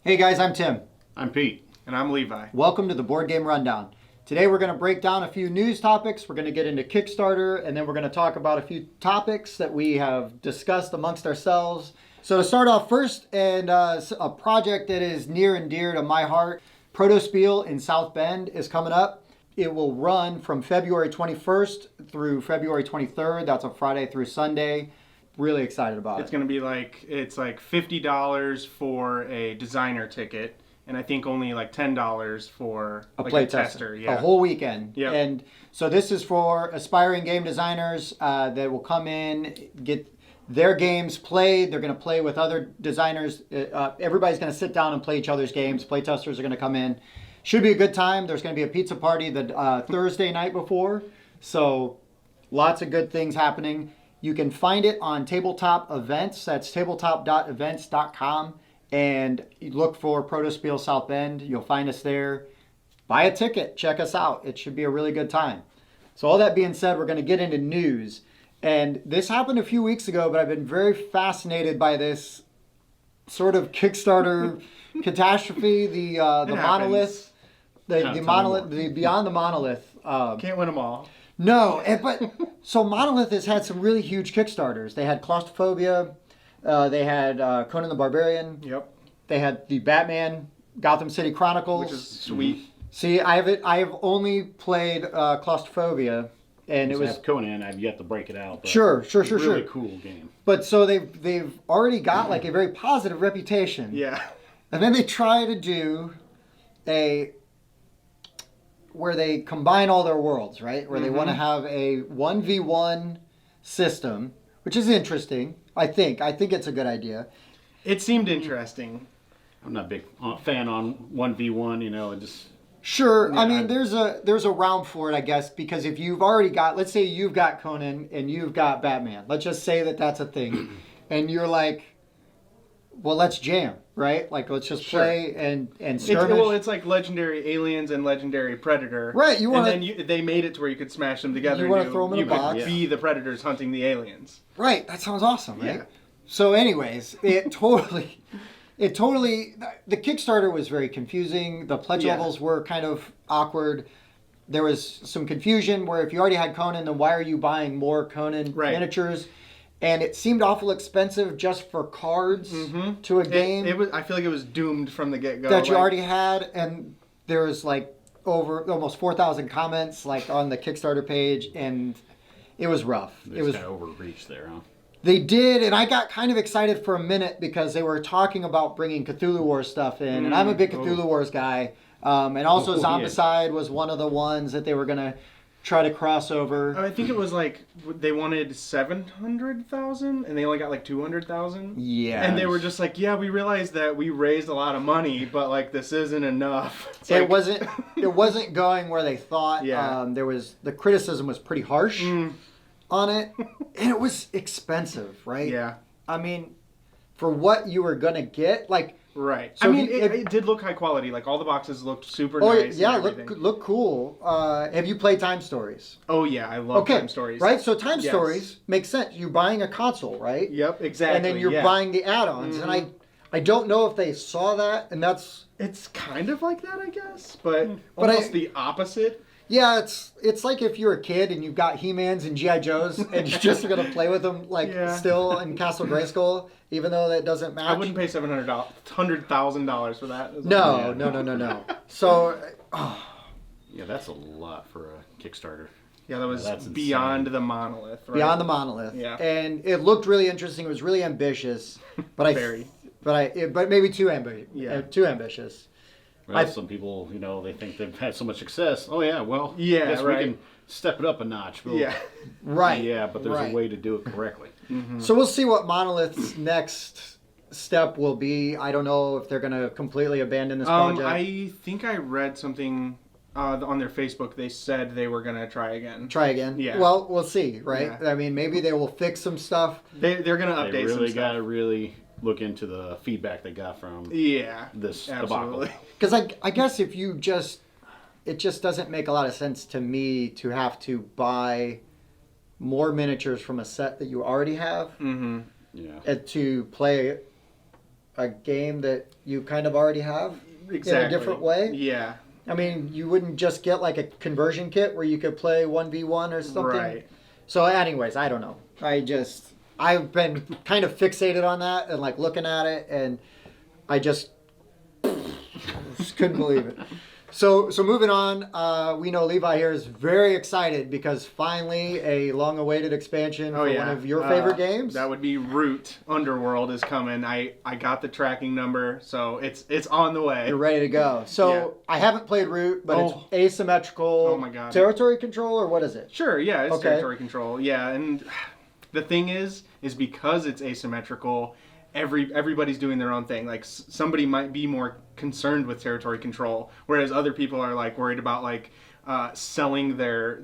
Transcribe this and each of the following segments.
Hey guys, I'm Tim. I'm Pete. And I'm Levi. Welcome to the Board Game Rundown. Today we're going to break down a few news topics, we're going to get into Kickstarter, and then we're going to talk about a few topics that we have discussed amongst ourselves. So to start off first, and a project that is near and dear to my heart, Protospiel in South Bend is coming up. It will run from February 21st through February 23rd. That's a Friday through Sunday. Really excited about it. It's going to be it's like $50 for a designer ticket, and I think only like $10 for a like play a tester. Yeah. A whole weekend. Yep. And so this is for aspiring game designers that will come in, get their games played. They're going to play with other designers. Everybody's going to sit down and play each other's games. Play testers are going to come in. Should be a good time. There's going to be a pizza party the Thursday night before. So lots of good things happening. You can find it on Tabletop Events. That's tabletop.events.com. And you look for Protospiel South Bend. You'll find us there. Buy a ticket. Check us out. It should be a really good time. So all that being said, we're going to get into news. And this happened a few weeks ago, but I've been very fascinated by this sort of Kickstarter catastrophe. The monolith. The monolith. The Beyond the Monolith. Can't win them all. No, but so Monolith has had some really huge Kickstarters. They had Claustrophobia, they had Conan the Barbarian. Yep. They had the Batman Gotham City Chronicles, which is sweet. See, I have only played Claustrophobia, and it was Conan. I've yet to break it out. But sure. Really cool game. But so they've already got like a very positive reputation. Yeah. And then they try to do where they combine all their worlds, right? Where they want to have a 1v1 system, which is interesting. I think it's a good idea. It seemed interesting. I'm not a big fan on 1v1, and just... Sure. Yeah, I mean, there's a round for it, I guess, because if you've already got, let's say you've got Conan and you've got Batman. Let's just say that that's a thing. And you're like, well, let's jam, right? Like, let's just play and skirmish. It's like Legendary Aliens and Legendary Predator. Right. They made it to where you could smash them together. You want to throw them in a box. You could be the Predators hunting the aliens. Right. That sounds awesome, right? Yeah. So anyways, the Kickstarter was very confusing. The pledge levels were kind of awkward. There was some confusion where if you already had Conan, then why are you buying more Conan miniatures? And it seemed awful expensive just for cards to a game. I feel like it was doomed from the get-go. That you already had, and there was like over almost 4,000 comments like on the Kickstarter page, and it was rough. It was kind of overreached there, huh? They did, and I got kind of excited for a minute because they were talking about bringing Cthulhu Wars stuff in, and I'm a big Cthulhu Wars guy. And also Zombicide was one of the ones that they were going to try to cross over. I think it was like they wanted 700,000 and they only got like 200,000. Yeah. And they were just like, yeah, we realized that we raised a lot of money, but like this isn't enough. It wasn't going where they thought. Yeah. The criticism was pretty harsh on it, and it was expensive, right? Yeah. I mean, for what you were gonna get, like. Right. So it did look high quality. Like all the boxes looked super nice. Yeah, look cool. Have you played Time Stories? Oh yeah, I love Time Stories. Right. So Time Stories makes sense. You're buying a console, right? Yep, exactly. And then you're buying the add-ons, and I don't know if they saw that, and it's kind of like that, I guess, but almost the opposite. Yeah, it's like if you're a kid and you've got He-Mans and G.I. Joes and you're just going to play with them still in Castle Grayskull, even though that doesn't match. I wouldn't pay $100,000 for that. No. So, yeah, that's a lot for a Kickstarter. Yeah, that was Beyond the Monolith. Right? Beyond the Monolith. Yeah. And it looked really interesting. It was really ambitious, but maybe too ambitious. Yeah. Too ambitious. Well, some people, they think they've had so much success. Oh, yeah, well, I guess we can step it up a notch. Right. Yeah, but there's a way to do it correctly. Mm-hmm. So we'll see what Monolith's next step will be. I don't know if they're going to completely abandon this project. I think I read something on their Facebook. They said they were going to try again. Yeah. Well, we'll see, right? Yeah. I mean, maybe they will fix some stuff. They're going to update some stuff. They really got to really look into the feedback they got from this debacle. Because I guess if you it just doesn't make a lot of sense to me to have to buy more miniatures from a set that you already have Mm-hmm. Yeah. and to play a game that you kind of already have Exactly. in a different way. Yeah. I mean, you wouldn't just get like a conversion kit where you could play 1v1 or something. Right. So anyways, I don't know. I've been kind of fixated on that and like looking at it, and I just couldn't believe it. So moving on, we know Levi here is very excited because finally a long-awaited expansion for one of your favorite games. That would be Root Underworld is coming. I got the tracking number, so it's on the way. You're ready to go. So I haven't played Root, but it's asymmetrical. Oh my God. Territory control, or what is it? Sure, yeah, it's territory control. Yeah, and the thing is because it's asymmetrical, everybody's doing their own thing. Like somebody might be more concerned with territory control, whereas other people are like worried about like selling their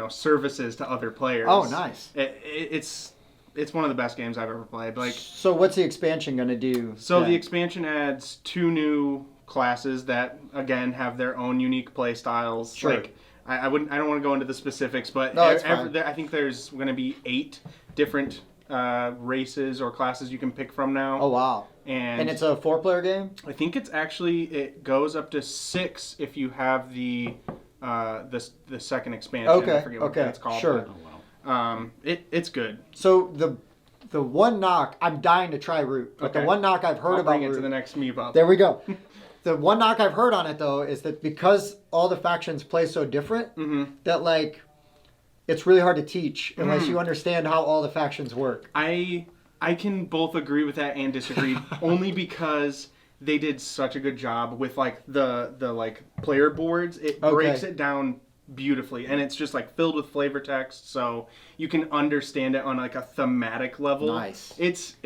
services to other players. Oh, nice. It's one of the best games I've ever played. Like, so what's the expansion going to do? So the expansion adds 2 new classes that again have their own unique play styles. Sure. Like I don't want to go into the specifics, but no, fine. I think there's going to be 8 different races or classes you can pick from now. Oh wow! And it's a 4-player game. I think it goes up to 6 if you have the second expansion. Okay. I forget what that's called. Sure. But, it's good. So the one knock, I'm dying to try Root, but the one knock I've heard about bring it Root, to the next meetup. There we go. The one knock I've heard on it though is that because all the factions play so different, that like it's really hard to teach unless you understand how all the factions work. I can both agree with that and disagree, only because they did such a good job with like the like player boards. It breaks it down beautifully, and it's just like filled with flavor text, so you can understand it on like a thematic level. Nice. It's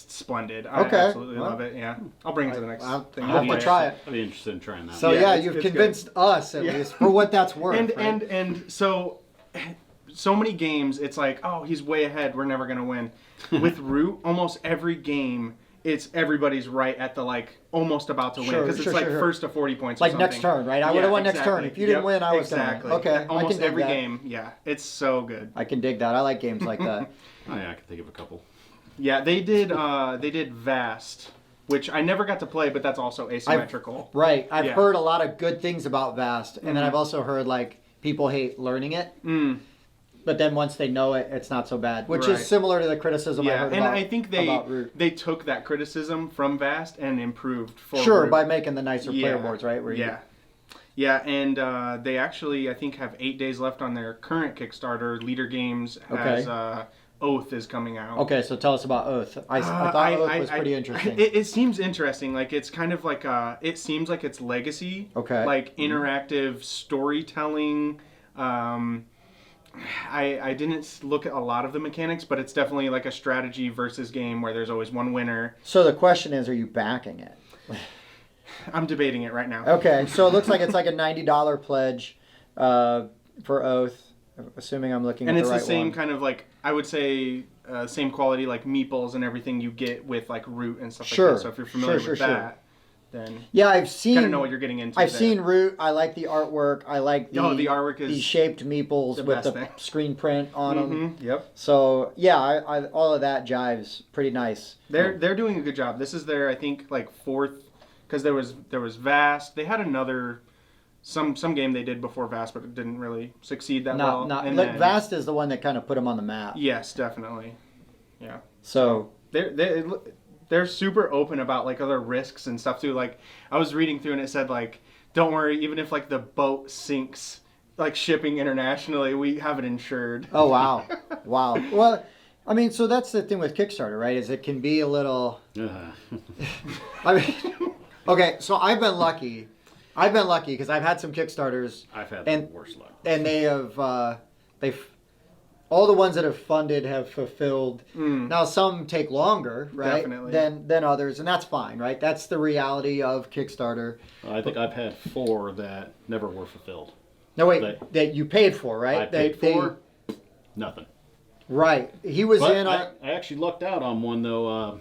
splendid. I absolutely love it. Yeah, I'll bring it to the next thing. I'll have to try it. I'd be interested in trying that. So you've convinced us at least for what that's worth. And so many games, it's like, oh, he's way ahead, we're never gonna win. With Root, almost every game, it's everybody's right at the like almost about to win because it's first to 40 points. Like or something. next turn, right? I would have won next turn. If you didn't win, I was gonna win. Okay, almost I can dig every that. game. Yeah, it's so good. I can dig that. I like games like that. Oh yeah, I can think of a couple. Yeah, they did Vast, which I never got to play, but that's also asymmetrical. I've heard a lot of good things about Vast, and then I've also heard like people hate learning it. But then once they know it, it's not so bad, which is similar to the criticism I heard about. And I think they took that criticism from Vast and improved for Root. By making the nicer player boards, right? And they actually, I think, have 8 days left on their current Kickstarter. Leader Games has Oath is coming out. Okay, so tell us about Oath. I thought Oath was pretty interesting. It seems interesting. Like it's kind of like it seems like it's legacy. Okay. Like interactive storytelling. I didn't look at a lot of the mechanics, but it's definitely like a strategy versus game where there's always one winner. So the question is, are you backing it? I'm debating it right now. Okay, so it looks like it's like a $90 pledge for Oath, assuming I'm looking at the right one. And it's the same kind of like, I would say, same quality like meeples and everything you get with like Root and stuff like that. So if you're familiar with that, then I've seen kind of know what you're getting into. I've seen Root. I like the artwork. I like the artwork is the shaped meeples with the screen print on them. Yep. So I all of that jives pretty nice. They're doing a good job. This is their, I think, like 4th, because there was Vast. They had another some game they did before Vast, but it didn't really succeed that well. Vast is the one that kind of put them on the map. Yes, definitely. Yeah. So they're super open about like other risks and stuff too. Like I was reading through and it said like, don't worry, even if like the boat sinks, like shipping internationally, we have it insured. Oh wow, wow. Well, I mean, so that's the thing with Kickstarter, right? Is it can be a little. I mean, okay, so I've been lucky because I've had some Kickstarters. I've had the worst luck, and they have all the ones that have funded have fulfilled. Now some take longer, right? Definitely. Than others, and that's fine, right? That's the reality of Kickstarter. I think I've had 4 that never were fulfilled. No, wait, that you paid for, right? I paid for nothing. Right. He was but in. I actually lucked out on one though.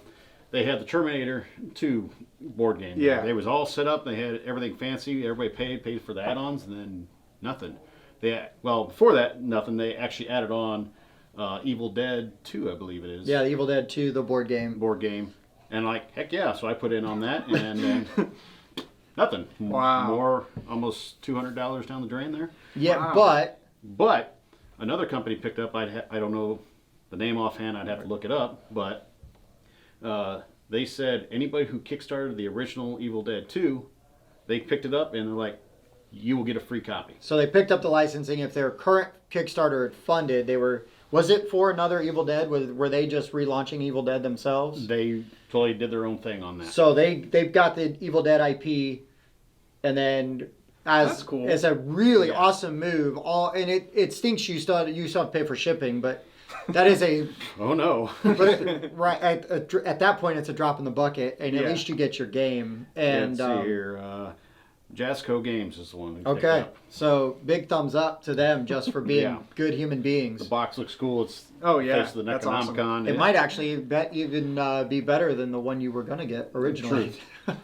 They had the Terminator 2 board game. Yeah. They was all set up. They had everything fancy. Everybody paid for the add-ons, and then nothing. Before that, nothing. They actually added on Evil Dead 2, I believe it is. Yeah, Evil Dead 2, the board game. And like, heck yeah. So I put in on that, and then nothing. Wow. More, almost $200 down the drain there. Yeah, Wow. But another company picked up, I don't know the name offhand, I'd have to look it up, but they said anybody who kickstarted the original Evil Dead 2, they picked it up and they're like, you will get a free copy. so they picked up the licensing. If their current Kickstarter had funded, they were. Was it for another Evil Dead? Were they just relaunching Evil Dead themselves? They totally did their own thing on that. So they've got the Evil Dead IP, and then That's cool. it's a really Yeah. awesome move. And it stinks. You still have to pay for shipping, but that is a Oh no. right at that point it's a drop in the bucket, and at Yeah. least you get your game. And Let's see here. Jasco Games is the one. we picked okay, up. so big thumbs up to them just for being Yeah. good human beings. The box looks cool. It's Oh, yeah. face of the That's awesome. Necronomicon. It might actually even be better than the one you were going to get originally.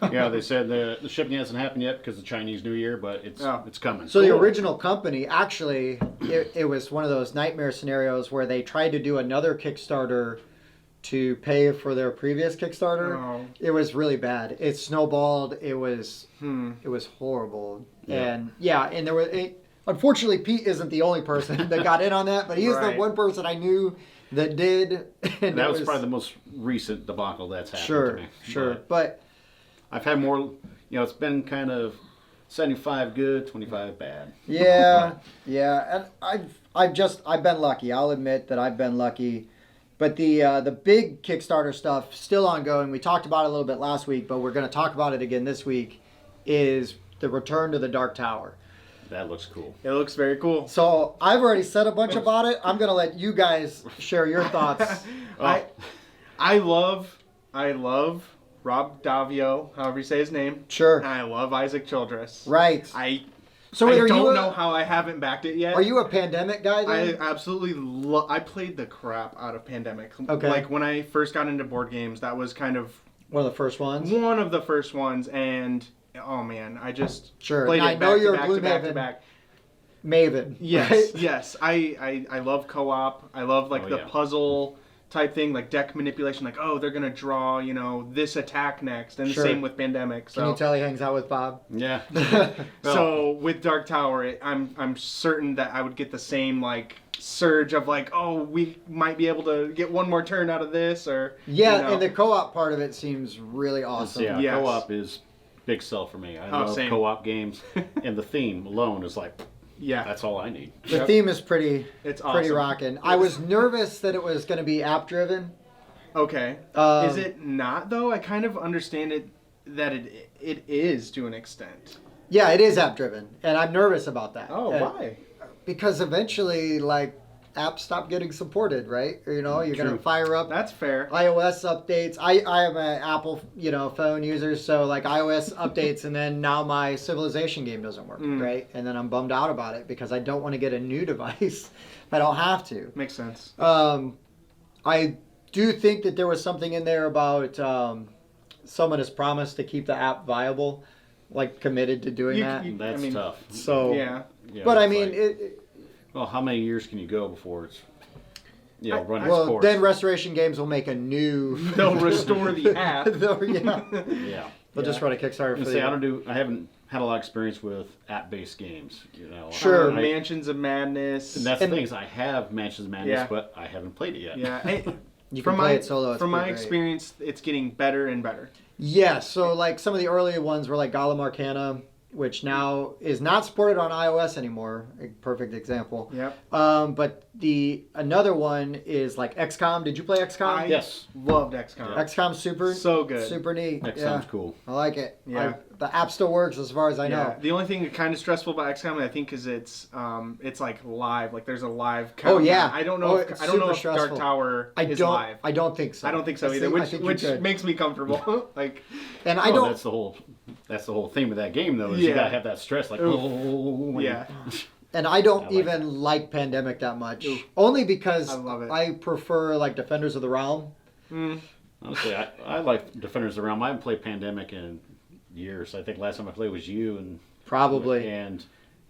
Yeah, they said the shipping hasn't happened yet because of Chinese New Year, but it's coming. So the original company, actually, it was one of those nightmare scenarios where they tried to do another Kickstarter to pay for their previous Kickstarter. Oh. It was really bad. It snowballed. It was horrible. Yeah. And there were. Unfortunately, Pete isn't the only person that got in on that, but he is the Right. one person I knew that did. And that it was probably the most recent debacle that's happened sure, to me. sure, But but. I've had more, it's been kind of 75 good, 25 bad. Yeah, yeah, and I've been lucky. I'll admit that I've been lucky. But the big Kickstarter stuff still ongoing. We talked about it a little bit last week, but we're going to talk about it again this week. Is the Return to the Dark Tower. That looks cool. It looks very cool. So I've already said a bunch about it. I'm going to let you guys share your thoughts. I love Rob Davio, however you say his name. Sure. And I love Isaac Childress. Right. So wait, I are don't you know how I haven't backed it yet. Are you a Pandemic guy I then? absolutely I played the crap out of Pandemic. Okay. Like when I first got into board games, that was kind of One of the first ones. one of the first ones, and oh man, I just Sure. played Now, it I know back you're to a back Blue to back to Maven. back. Maven. Yes, right? yes. I love co-op. I love like the yeah. puzzle type thing, like deck manipulation. Like, oh, they're gonna draw, this attack next, and Sure. the same with Pandemic. So, Can you tell he hangs out with Bob? Yeah. so with Dark Tower, I'm certain that I would get the same like surge of like, oh, we might be able to get one more turn out of this, or Yeah, and the co-op part of it seems really awesome. Yeah, Yes. co-op is big sell for me. I love same. co-op games, and the theme alone is like, yeah, that's all I need. The Yep. theme is pretty It's pretty awesome. rocking. I was nervous that it was going to be app driven. okay. Um, Is it not though? I kind of understand it that it is to an extent. Yeah, it is app driven, and I'm nervous about that. Oh, And- why? Because eventually, like, apps stop getting supported, right? Or, you're going to True. fire up That's fair. iOS updates. I am an Apple, phone user, so like iOS updates, and then now my Civilization game doesn't work, right? And then I'm bummed out about it because I don't want to get a new device if I don't have to. Makes sense. I do think that there was something in there about someone has promised to keep the app viable, like committed to doing that. That's tough. So, Yeah. Yeah, but I it's mean, like, well, how many years can you go before it's run its well, course? then Restoration Games will make a new. They'll restore the app. Yeah. yeah. They'll just run a Kickstarter for And the say I haven't had a lot of experience with app-based games. Sure. Mansions of Madness. And that's the thing is, I have Mansions of Madness, Yeah. but I haven't played it yet. Yeah. You from can play my it solo. It's from my pretty great. experience, it's getting better and better. Yeah, so like some of the earlier ones were like Golem Arcana, which now is not supported on iOS anymore. A perfect example. Yep. But another one is like XCOM. Did you play XCOM? Yes. Loved XCOM. XCOM super So good. super neat. That yeah, sounds cool. I like it. Yeah. The app still works as far as I know. The only thing kind of stressful about XCOM, I think, is it's like live. Like there's a live. Oh, countdown. yeah. I don't know. It's I don't know super if Dark stressful. Tower is don't. live. I don't think so. I don't think so I either. think you Which could. makes me comfortable. Like, And I don't. That's the whole theme of that game, though. Is Yeah. you gotta have that stress, like yeah. And I don't I like even like Pandemic that much. Ooh. Only because I love it. I prefer like Defenders of the Realm. Honestly, I like Defenders of the Realm. I haven't played Pandemic in years. I think last time I played was you Probably. and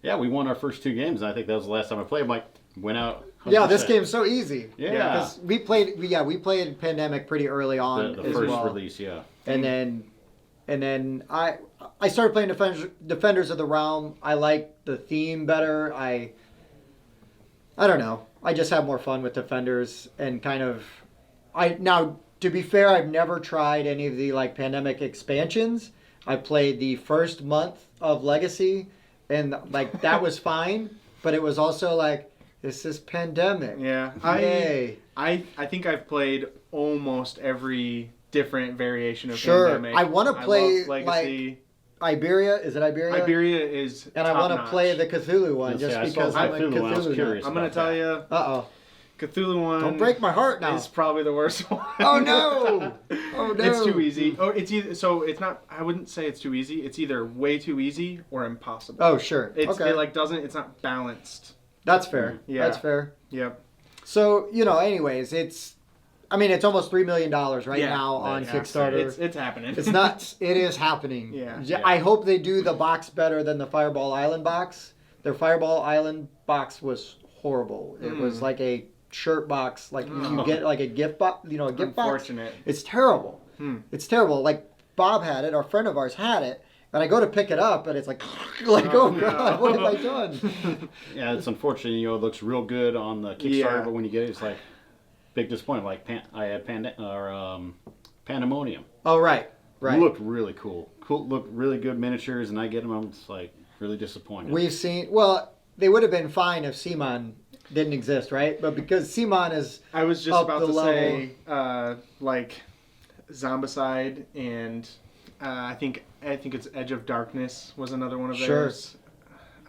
yeah, we won our first two games. And I think that was the last time I played. I'm like, Went out. Yeah, this 100%. game's so easy. Yeah. 'Cause we played Pandemic pretty early on The as first well. release, yeah. And then I started playing Defenders of the Realm. I like the theme better. I don't know. I just have more fun with Defenders and kind of now to be fair, I've never tried any of the like Pandemic expansions. I played the first month of Legacy and like that was fine, but it was also like this is Pandemic. Yeah. Yay. I think I've played almost every different variation of Sure. Pandemic. I wanna play, love Legacy. Iberia, is it Iberia? Iberia is And I want to top-notch. play the Cthulhu one I was just gonna say, I because saw I'm a Cthulhu one, I was Cthulhu curious. nut. I'm gonna about tell that. you, Uh-oh. Cthulhu one. Don't break my heart now. Is probably the worst one. Oh no! Oh no! It's too easy. Or it's either so it's not. I wouldn't say it's too easy. It's either way too easy or impossible. Oh sure. It's Okay. it like doesn't. It's not balanced. That's fair. Yeah. That's fair. Yep. So, anyways, it's almost $3 million right Yeah. now on Yeah. Kickstarter. It's happening. It's not. It is happening. Yeah. I hope they do the box better than the Fireball Island box. Their Fireball Island box was horrible. It was like a shirt box, like you get like a gift box. A gift box. Unfortunate. It's terrible. It's terrible. Like Bob had it. Our friend of ours had it. And I go to pick it up, and it's like, oh no. God, what have I done? Yeah, it's unfortunate. It looks real good on the Kickstarter, Yeah. but when you get it, it's like big disappointment. Like I had Pandemonium. Oh right. Looked really cool. Looked really good miniatures, and I get them. I'm just like really disappointed. We've seen. Well, they would have been fine if Simon didn't exist, right? But because Simon is I was just up about the to level. say, like, Zombicide and I think it's Edge of Darkness was another one of Sure. theirs.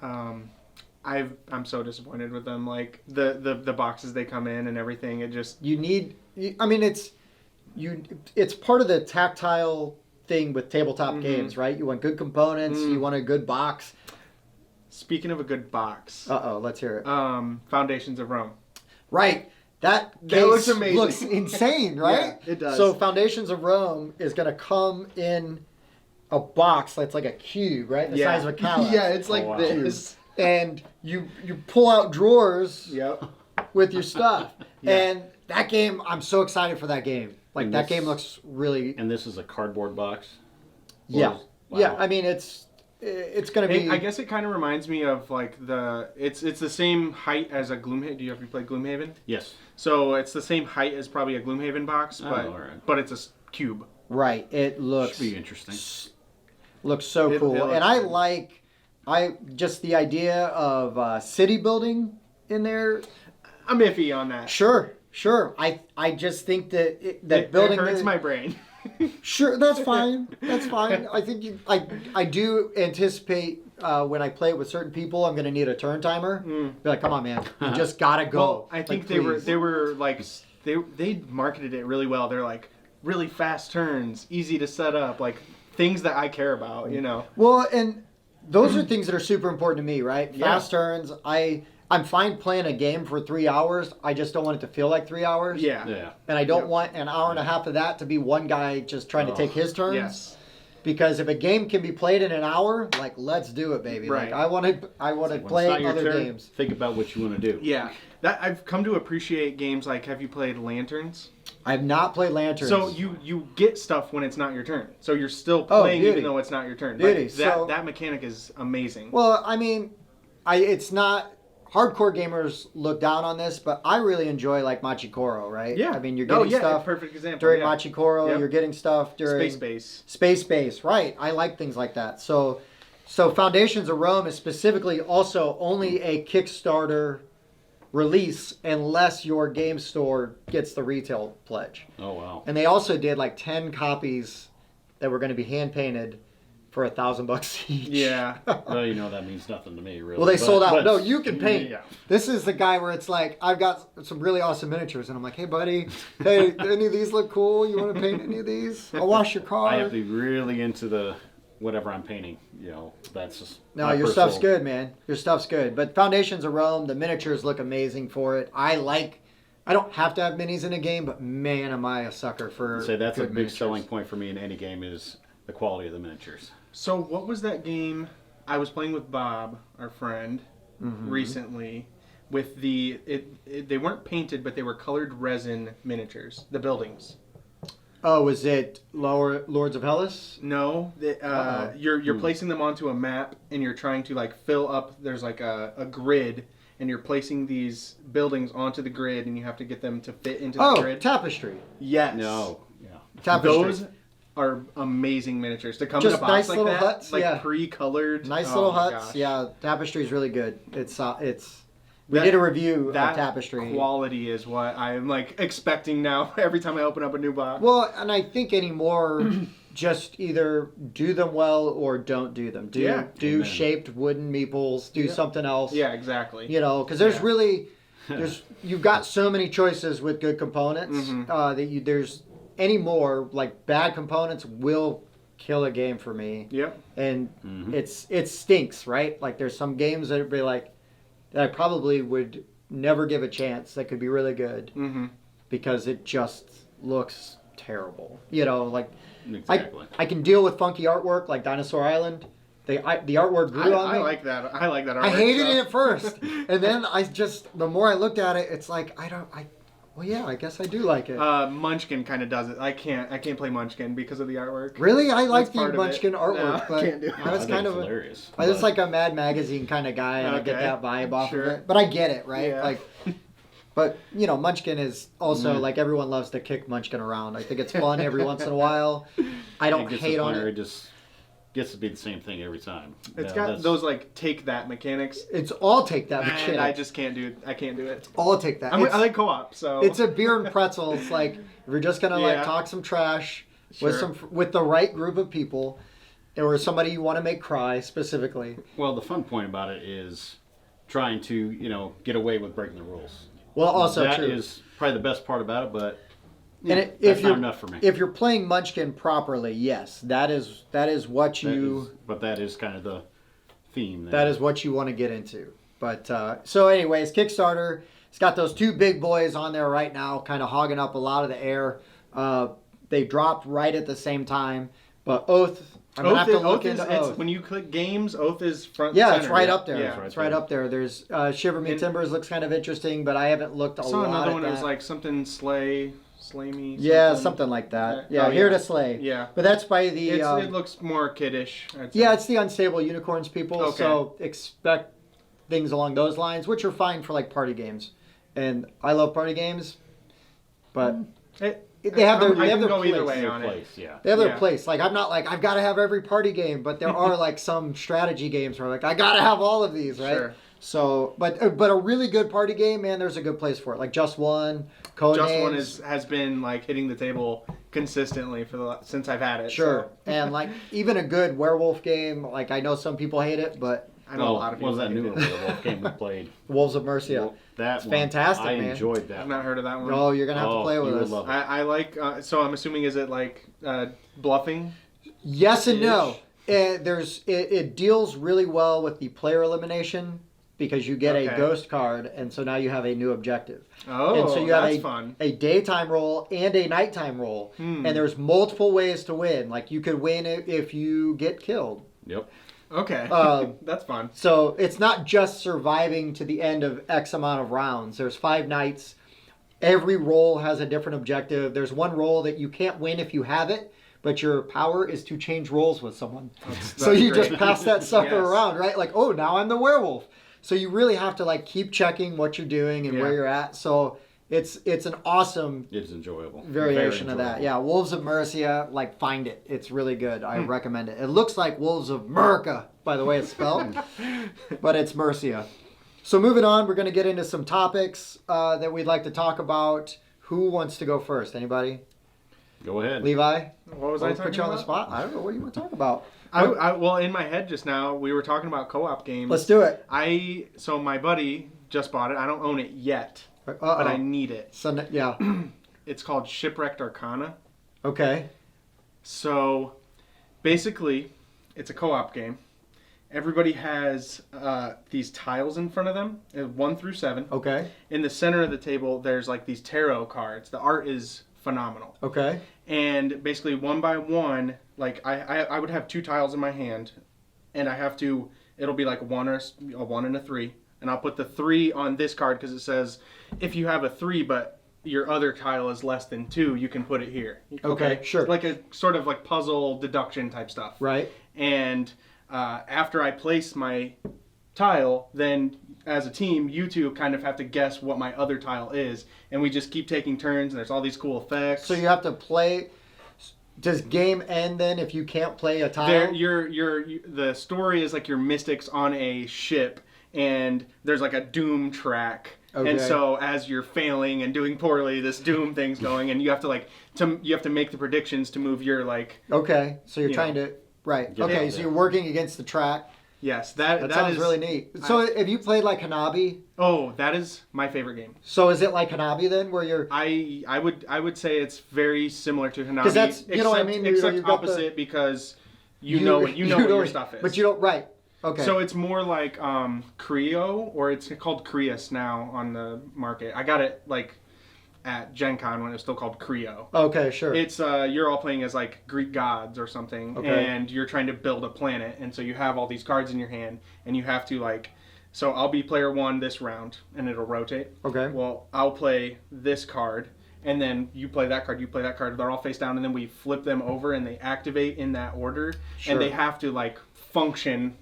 I'm so disappointed with them. Like the boxes they come in and everything. It just it's part of the tactile thing with tabletop games, right? You want good components, you want a good box. speaking of a good box. Let's hear it. Foundations of Rome. Right. That looks case amazing. looks insane, right? Yeah, it does. So Foundations of Rome is going to come in a box that's like a cube, right? The size of a cow. Yeah, it's like Oh, wow. this. And you pull out drawers Yep. with your stuff. Yeah. And that game, I'm so excited for that game. Like And that this- game looks really And this is a cardboard box. yeah. Wow. Yeah, I mean it's going to be I guess it kind of reminds me of like it's the same height as a Gloomhaven. Do you ever play Gloomhaven? Yes. So it's the same height as probably a Gloomhaven box, Oh, but alright. but it's a cube. right. It looks Should be interesting. looks so It cool. looks And I good. like just the idea of city building in there. I'm iffy on that. Sure. I just think that It building hurts the- my brain. Sure, that's fine. That's fine. I think I do anticipate when I play it with certain people, I'm going to need a turn timer. Be like, come on, man, you just gotta go. Well, I think Like, they were please. like they marketed it really well. They're like really fast turns, easy to set up, like things that I care about. You know. Well, and those are things that are super important to me, right? Yeah. Fast turns. I'm fine playing a game for 3 hours. I just don't want it to feel like 3 hours. Yeah. Yeah. And I don't Yep. want an hour and a half of that to be one guy just trying to take his turns. Yes. Because if a game can be played in an hour, like let's do it, baby. Right. Like I want to When it's play not your other turn, games. think about what you want to do. Yeah. That I've come to appreciate games like. Have you played Lanterns? I've not played Lanterns. So you get stuff when it's not your turn. So you're still Oh, playing beauty. even though it's not your turn. Beauty. Like, that So- that mechanic is amazing. Well, I mean, it's not hardcore gamers look down on this, but I really enjoy like Machikoro, right? Yeah. I mean, you're getting stuff Perfect example. during yeah. Machikoro. Yep. You're getting stuff during Space base. Space Base, right? I like things like that. So Foundations of Rome is specifically also only a Kickstarter release unless your game store gets the retail pledge. Oh wow. And they also did like 10 copies that were going to be hand painted for $1,000 each. Yeah. Well, that means nothing to me, really. Well, they But- sold out. but- No, you can paint. Yeah. This is the guy where it's like, I've got some really awesome miniatures, and I'm like, hey, buddy, hey, any of these look cool? You want to paint any of these? I'll wash your car. I have to be really into the whatever I'm painting. That's just No, my your personal- stuff's good, man. Your stuff's good. But Foundations of Rome, the miniatures look amazing for it. I don't have to have minis in a game, but man, am I a sucker for Say that's a good big miniatures. selling point for me in any game is the quality of the miniatures. So what was that game I was playing with Bob, our friend, recently, with they weren't painted, but they were colored resin miniatures. The buildings. Oh, was it Lords of Hellas? No, you're placing them onto a map, and you're trying to like fill up. There's like a grid, and you're placing these buildings onto the grid, and you have to get them to fit into the grid. Tapestry. Yes. No. Yeah. Tapestry. Those are amazing miniatures to come Just in a box nice like little that, huts, like yeah. pre-colored. Nice Oh little my huts. gosh. Yeah, Tapestry is really good. We did a review of That Tapestry. quality is what I'm like expecting now every time I open up a new box. Well, and I think anymore, just either do them well or don't do them. Do Amen. shaped wooden meeples. Do something else. Yeah, exactly. You know, because there's really you've got so many choices with good components that there's any more like bad components will kill a game for me. Yep. And it stinks, right? Like there's some games that would be like that I probably would never give a chance that could be really good because it just looks terrible. You know, like Exactly. I can deal with funky artwork like Dinosaur Island. The artwork grew on me. I like that. I like that artwork. I hated it at first, and then the more I looked at it, it's like well, yeah, I guess I do like it. Munchkin kind of does it. I can't play Munchkin because of the artwork. Really, I like That's the part of Munchkin it. artwork, No, but can't do it. I was think kind it's of hilarious. I was like a Mad Magazine kind of guy, and I get Okay. that vibe off Sure. of it. But I get it, right? Yeah. Like, but you know, Munchkin is also like everyone loves to kick Munchkin around. I think it's fun every once in a while. I don't It gets to hate the on point where it. it just gets to be the same thing every time. It's Yeah, got that's- those like take that mechanics. It's all take that And mechanic. I just can't do it. I can't do it. all take that. I It's- like co-op, so It's a beer and pretzels. Like if you're just gonna like Yeah. talk some trash Sure. with the right group of people, or somebody you want to make cry specifically. Well, the fun point about it is trying to, get away with breaking the rules. Well, also That true. is probably the best part about it, but And that's if not you're enough for me. if you're playing Munchkin properly, yes, that is what That you is- but that is kind of the theme. There. that is what you want to get into. But so, anyways, Kickstarter. It's got those two big boys on there right now, kind of hogging up a lot of the air. They dropped right at the same time, but Oath. I'm gonna have to look into Oath. when you click games, Oath is front. Yeah, center. it's right up there. Yeah. It's right up there. There's Shiver Me And- Timbers looks kind of interesting, but I haven't looked a I saw lot another at one that. that was like something Slay Me. Yeah, something like that. Yeah, Oh, Here yeah. to Slay. Yeah. But that's by the. It looks more kiddish. I'd say. Yeah, it's the Unstable Unicorns people. Okay. So expect things along those lines, which are fine for like party games. And I love party games, but they have their I can their go either place. way Their on it. place, yeah. They have their Yeah. place. Like I'm not like I've got to have every party game, but there are like some strategy games where like I got to have all of these, right? Sure. So, but a really good party game, man, there's a good place for it. Like Just One, Code Just One Names. has been like hitting the table consistently since I've had it. Sure. So And like even a good werewolf game, like I know some people hate it, but I know a lot of people. What was that hate new it. werewolf game we played? Wolves of Mercia. Well, that It's one, fantastic, I man. enjoyed that. I've not heard of that one. Oh, you're gonna have to Oh, play with you would us. love it. I like. So I'm assuming is it like bluffing? Yes and no. Ish. It deals really well with the player elimination because you get a Okay. ghost card, and so now you have a new objective. Oh, And so you have that's fun. a daytime roll and a nighttime roll, and there's multiple ways to win. Like you could win it if you get killed. Yep. Okay, Um, that's fun. So it's not just surviving to the end of X amount of rounds. There's 5 nights. Every roll has a different objective. There's one roll that you can't win if you have it, but your power is to change roles with someone. So That's you just great. pass that sucker Yes. around, right? Like, oh, now I'm the werewolf. So you really have to like keep checking what you're doing and where Yeah. you're at. So it's an awesome It's enjoyable. variation Very of that. enjoyable. Yeah, Wolves of Mercia, like find it. It's really good. I recommend it. It looks like Wolves of Merca, by the way it's spelled, but it's Mercia. So moving on, we're going to get into some topics that we'd like to talk about. Who wants to go first? Anybody? Go ahead. Levi? What was I I'll talking put you on the about? spot. I don't know. What do you want to talk about? Well, in my head just now, we were talking about co-op games. Let's do it. So my buddy just bought it. I don't own it yet, Uh-oh. but I need it. So, yeah. It's called Shipwrecked Arcana. Okay. So basically, it's a co-op game. Everybody has these tiles in front of them, 1 through 7. Okay. In the center of the table, there's like these tarot cards. The art is phenomenal. Okay. And basically, one by one, like I would have 2 tiles in my hand, and I have to. It'll be like a 1 and a 3, and I'll put the 3 on this card because it says if you have a 3 but your other tile is less than 2, you can put it here. Okay, sure. Like a sort of like puzzle deduction type stuff. Right. And after I place my tile, then as a team, you two kind of have to guess what my other tile is, and we just keep taking turns. And there's all these cool effects. So you have to play. Does game end then if you can't play a tile? The story is like your mystics on a ship, and there's like a doom track. Okay. And so as you're failing and doing poorly, this doom thing's going, and you have to make the predictions to move your like. Okay, so you're You trying to right. Get Okay, out so there. you're working against the track. Yes, That sounds is really neat. So have you played like Hanabi? Oh, that is my favorite game. So is it like Hanabi then, where you're? I would say it's very similar to Hanabi. 'Cause that's- you know what I mean? Except You've got the- opposite because you know what your stuff is. But you don't right. Okay. So it's more like Creo, or it's called Creus now on the market. I got it like at Gen Con when it was still called Creo. okay, sure. It's you're all playing as like Greek gods or something, Okay. and you're trying to build a planet, and so you have all these cards in your hand, and you have to like. So I'll be player 1 this round, and it'll rotate. Okay. Well, I'll play this card, and then you play that card. You play that card. They're all face down, and then we flip them over, and they activate in that order, Sure. and they have to like function.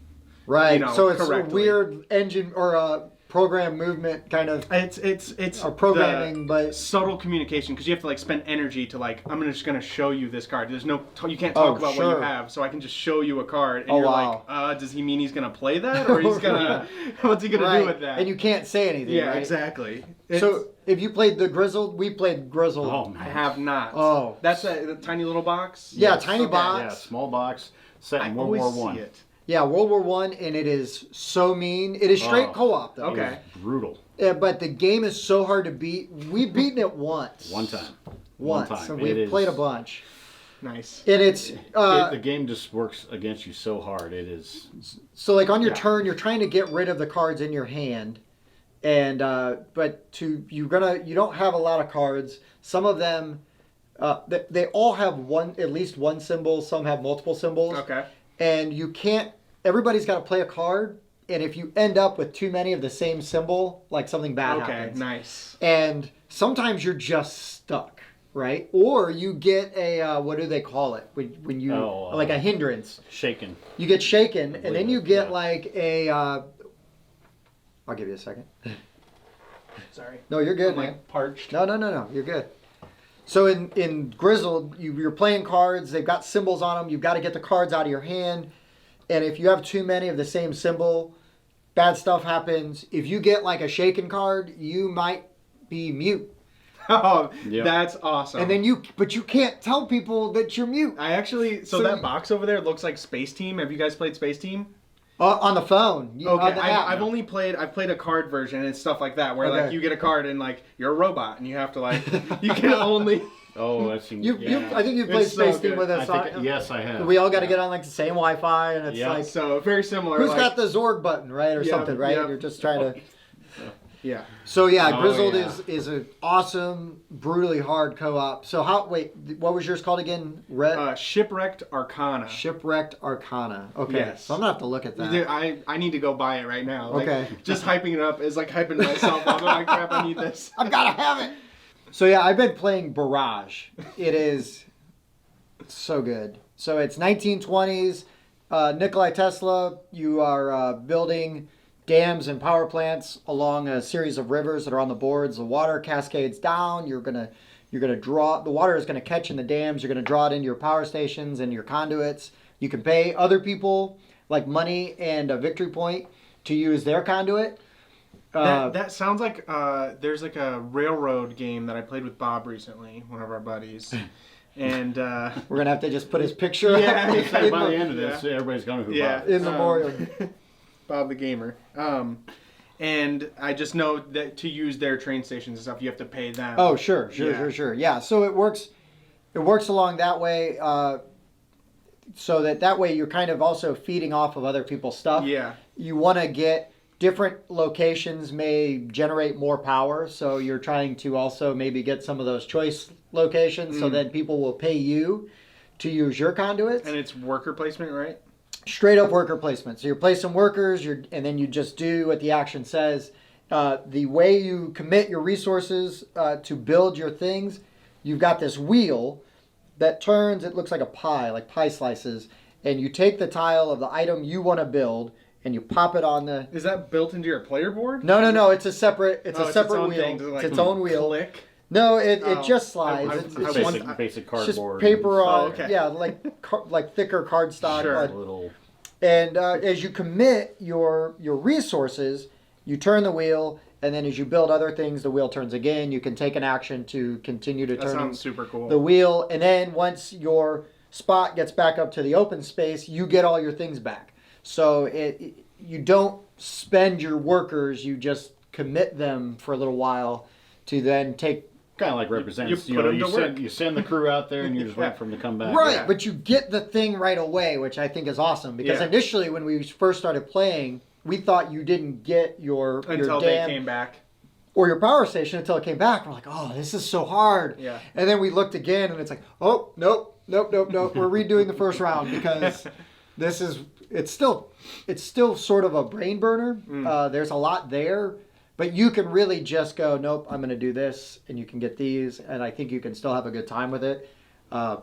right. you know, So it's correctly. a weird engine or program movement kind of It's or programming, the but subtle communication because you have to like spend energy to like just gonna show you this card. There's no you can't Oh, talk about what sure. you have, so I can just show you a card, and Oh, you're wow. like, does he mean he's gonna play that, or he's gonna what's he gonna right. do with that? And you can't say anything. yeah, right? exactly. So if you played the Grizzled, we played Grizzled. Oh man. I have not. Oh. That's the tiny little box. Yeah, Yes. tiny Okay. box. Yeah, small box set I in World always War see One. it. Yeah, World War One, and it is so mean. It is straight Oh. co-op though. Okay. Brutal. Yeah, but the game is so hard to beat. We've beaten it once. One time. Once. One time. So It we've is- played a bunch. Nice. And it's the game just works against you so hard. It is. so like on your Yeah. turn, you're trying to get rid of the cards in your hand, and but you don't have a lot of cards. Some of them, they all have at least one symbol. Some have multiple symbols. Okay. And you can't. Everybody's got to play a card, and if you end up with too many of the same symbol, like something bad Okay. happens. Nice. And sometimes you're just stuck, right? Or you get a what do they call it when you like a hindrance? Shaken. You get shaken, and then believe you it, get yeah. like a. I'll give you a second. Sorry. No, you're good, I'm man. like parched. No, you're good. So in Grizzled, you're playing cards. They've got symbols on them. You've got to get the cards out of your hand. And if you have too many of the same symbol, bad stuff happens. If you get like a shaken card, you might be mute. Oh, Yep. that's awesome. And then but you can't tell people that you're mute I actually so that box over there looks like Space Team. Have you guys played Space Team? on the phone. Okay, on the app. I've played a card version and stuff like that where Okay. like you get a card and like you're a robot and you have to like you can only Oh, I've seen. I think you played It's so Space Team good. with I us. think, yes, I have. We all got to get on like the same Wi-Fi, and it's Yeah. like, so very similar. who's like, got the Zorg button, right, or Yeah, something, right? yeah. You're just trying to. yeah. So yeah, Oh, Grizzled yeah. is an awesome, brutally hard co-op. So what was yours called again? Shipwrecked Arcana. Shipwrecked Arcana. Okay, Yes. so I'm gonna have to look at that. Dude, I need to go buy it right now. Like, Okay. Just hyping it up is like hyping myself up. I'm like, crap, I need this. I've gotta have it. So yeah, I've been playing Barrage. It is so good. So it's 1920s. Nikolai Tesla. You are building dams and power plants along a series of rivers that are on the boards. The water cascades down. You're gonna draw. The water is gonna catch in the dams. You're gonna draw it into your power stations and your conduits. You can pay other people like money and a victory point to use their conduit. That sounds like there's like a railroad game that I played with Bob recently, one of our buddies. And We're gonna have to just put his picture Yeah, up yeah. in By the the- end of this, everybody's going to who yeah, bought it. in memorial. Bob the gamer. And I just know that to use their train stations and stuff, you have to pay them. Oh, sure. Yeah. Yeah, so it works along that way, so that way you're kind of also feeding off of other people's stuff. Yeah. You want to get different locations may generate more power, so you're trying to also maybe get some of those choice locations, so then people will pay you to use your conduits. And it's worker placement, right? straight up worker placement. So you're placing workers, and then you just do what the action says. The way you commit your resources to build your things, you've got this wheel that turns. It looks like a pie, like pie slices, and you take the tile of the item you want to build, and you pop it on the. Is that built into your player board? No. It's a separate. It's a separate own wheel. thing. Does it, like, it's its own wheel. Click? No, it Oh, just slides. I- It's I- just, Basic it's cardboard. just paper and on. okay. Yeah, like thicker cardstock. Sure. but- little. And as you commit your resources, you turn the wheel, and then as you build other things, the wheel turns again. You can take an action to continue to That turn sounds super cool. the wheel, and then once your spot gets back up to the open space, you get all your things back. So you don't spend your workers; you just commit them for a little while to then take. Kind of like represents. you put 'em to work. You send the crew out there, and you just Yeah. wait for them to come back. Right, Yeah. but you get the thing right away, which I think is awesome. Because Yeah. initially, when we first started playing, we thought you didn't get your Until they damn came back. or your power station until it came back. We're like, oh, this is so hard. Yeah. And then we looked again, and it's like, oh, nope. We're redoing the first round because it's still sort of a brain burner. There's a lot there. But you can really just go, nope, I'm going to do this, and you can get these, and I think you can still have a good time with it. I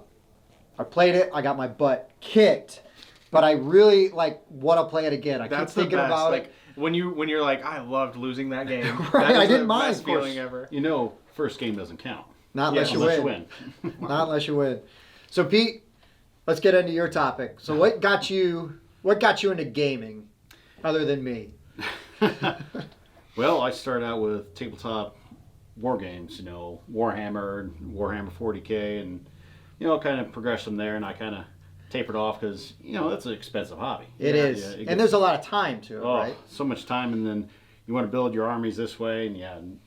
played it, I got my butt kicked, but I really want to play it again. I That's keep the thinking best. about Like it. when you're like, I loved losing that game. Right, That is I didn't the mind, best of course. feeling ever. First game doesn't count Not unless, Yeah, you, win. Not unless you win. So Pete, let's get into your topic. So what got you into gaming, other than me? Well, I started out with tabletop war games, Warhammer, Warhammer 40K, and kind of progressed from there. And I kind of tapered off because that's an expensive hobby. It is, Yeah, and there's a lot of time to it, right? So much time, and then you want to build your armies this way, and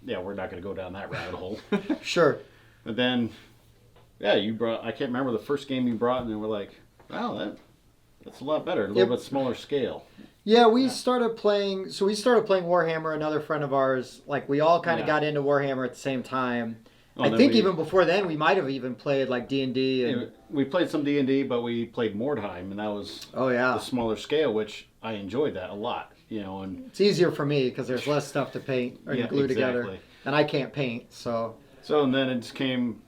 we're not going to go down that rabbit hole. Sure. But then, you brought. I can't remember the first game you brought, and then we're like, wow, that's a lot better, a little bit smaller scale. Yeah, we started playing. So we started playing Warhammer. Another friend of ours, we all kind of got into Warhammer at the same time. I think even before then, we might have even played D&D. And we played some D&D, but we played Mordheim, and that was the smaller scale, which I enjoyed that a lot. And it's easier for me because there's less stuff to paint or glue together, and I can't paint. So and then it just came,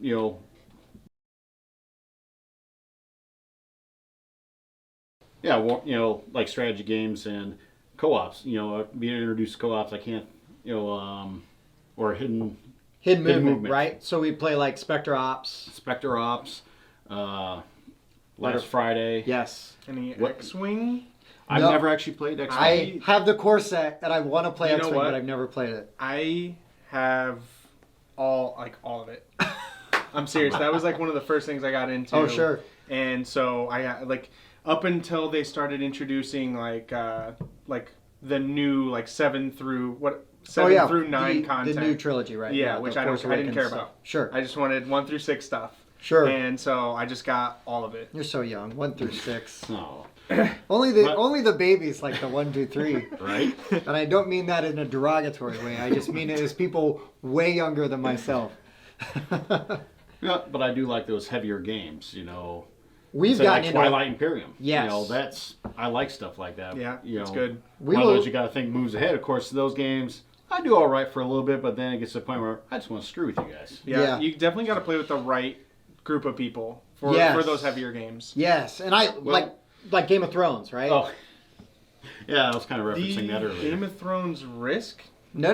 like strategy games and co-ops. Being introduced to co-ops, I can't, or hidden movement, right? So we play Spectre Ops. Spectre Ops, Last Friday. Yes. Any X-Wing? I've never actually played X-Wing. I have the core set, and I want to play You know X-Wing, what? but I've never played it. I have all of it. I'm serious. That was one of the first things I got into. Oh, sure. And so I got up until they started introducing the new 7 through 9 content. The new trilogy, right? Yeah, which I didn't care about. Sure. I just wanted 1 through 6 stuff. Sure. And so I just got all of it. You're so young. 1 through 6. Oh. Only the babies like the 1, 2, 3. Right. And I don't mean that in a derogatory way. I just mean it as people way younger than myself. Yeah, but I do like those heavier games. We've So gotten into Twilight Imperium. Yes. I like stuff like that. Yeah, it's good. One of those you got to think moves ahead. Of course, those games I do all right for a little bit, but then it gets to the point where I just want to screw with you guys. Yeah. You definitely got to play with the right group of people for those heavier games. Yes, and like Game of Thrones, right? Oh, yeah, I was kind of referencing that earlier. Game of Thrones Risk. No.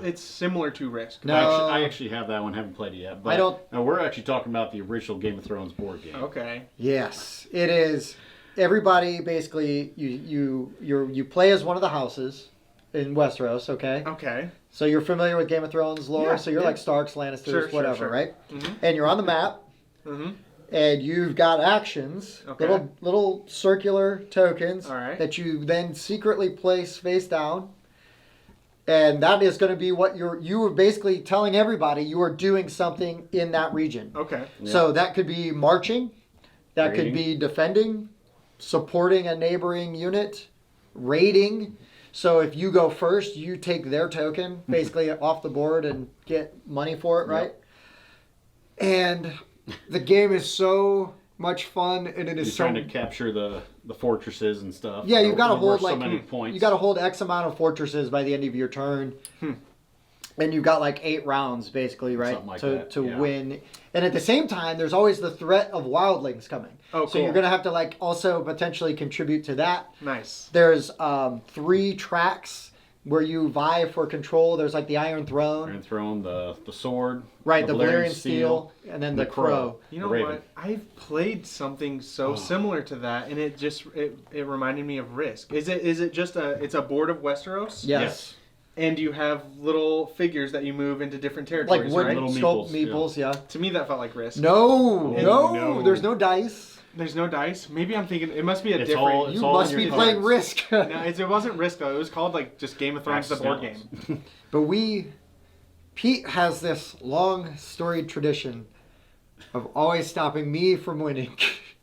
It's similar to Risk. No. I actually have that one. Haven't played it yet. But I don't. No, we're actually talking about the original Game of Thrones board game. Okay. Yes, it is. Everybody basically you play as one of the houses in Westeros. Okay. Okay. So you're familiar with Game of Thrones lore. Yeah, so you're like Starks, Lannisters, whatever, sure. right? Mm-hmm. And you're on the map. Mm-hmm. And you've got actions, Okay. little circular tokens All right. that you then secretly place face down. And that is going to be what you were basically telling everybody you are doing something in that region. Okay. Yeah. So that could be marching, that could Raiding. be defending, supporting a neighboring unit, raiding. So if you go first, you take their token basically off the board and get money for it, right? And the game is so much fun, and it is You're so. trying to capture the fortresses and stuff. Yeah, you've got to There hold were so like many points. you got to hold X amount of fortresses by the end of your turn. And you've got like 8 rounds basically, right? Something like to that, to yeah. win. And at the same time, there's always the threat of wildlings coming. Oh, So cool. you're gonna have to like also potentially contribute to that. Nice. There's 3 tracks where you vie for control. There's like the Iron Throne, Iron Throne, the sword, right? The Valyrian Steel, and then the Crow. You know The Raven. what? I've played something so similar to that, and it just it reminded me of Risk. Is it just it's a board of Westeros? Yes. And you have little figures that you move into different Like territories, wooden right? Little sculpt meeples, meeples, yeah. To me, that felt like Risk. No, no. there's no dice. There's no dice. Maybe I'm thinking it must be a It's different. all- You all must in be your playing cards. Risk. No, it wasn't Risk though. It was called like just Game of Thrones, the board Axis game. But Pete has this long storied tradition of always stopping me from winning.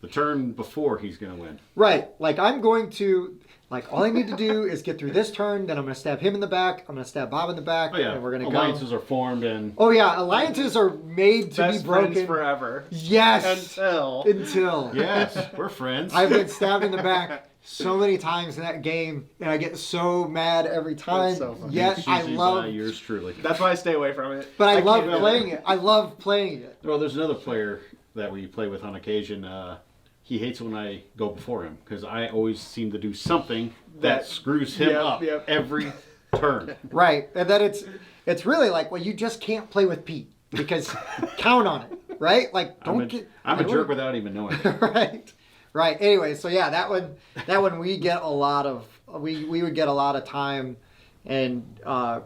The turn before he's going to win. Right. Like I'm going to, like all I need to do is get through this turn, then I'm going to stab him in the back, I'm going to stab Bob in the back, Oh, yeah. and we're going to Alliances go. are formed and Oh yeah, alliances are made to Best be broken. friends forever. Yes. Until. Until. yes, we're friends. I've been stabbed in the back so many times in that game, and I get so mad every time. That's so funny. Yet It's I usually love, by yours truly. That's why I stay away from it. but I love can't do it. playing it. I love playing it. Well, there's another player that we play with on occasion. He hates when I go before him because I always seem to do something that That- screws him Yep, up yep. every turn. Right, and then it's really like, well, you just can't play with Pete because count on it, right? Like don't get. I'm a jerk without even knowing it. Right, right. Anyway, so yeah, that one we get a lot of. We would get a lot of time and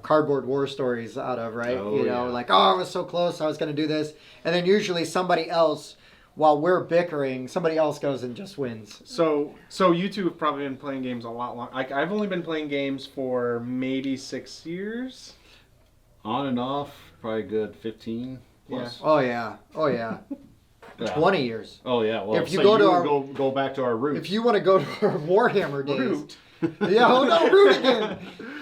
cardboard war stories out of, right? Oh, you know, yeah. like, oh, I was so close, I was going to do this, and then usually somebody else, while we're bickering, somebody else goes and just wins. So you two have probably been playing games a lot long. Like I've only been playing games for maybe 6 years. On and off, probably good 15 plus. Oh yeah, oh yeah, Yeah. 20 years. Oh yeah. Well, If you so go to would our- go back to our roots. If you want to go to our Warhammer days, Root. yeah, oh no, root again.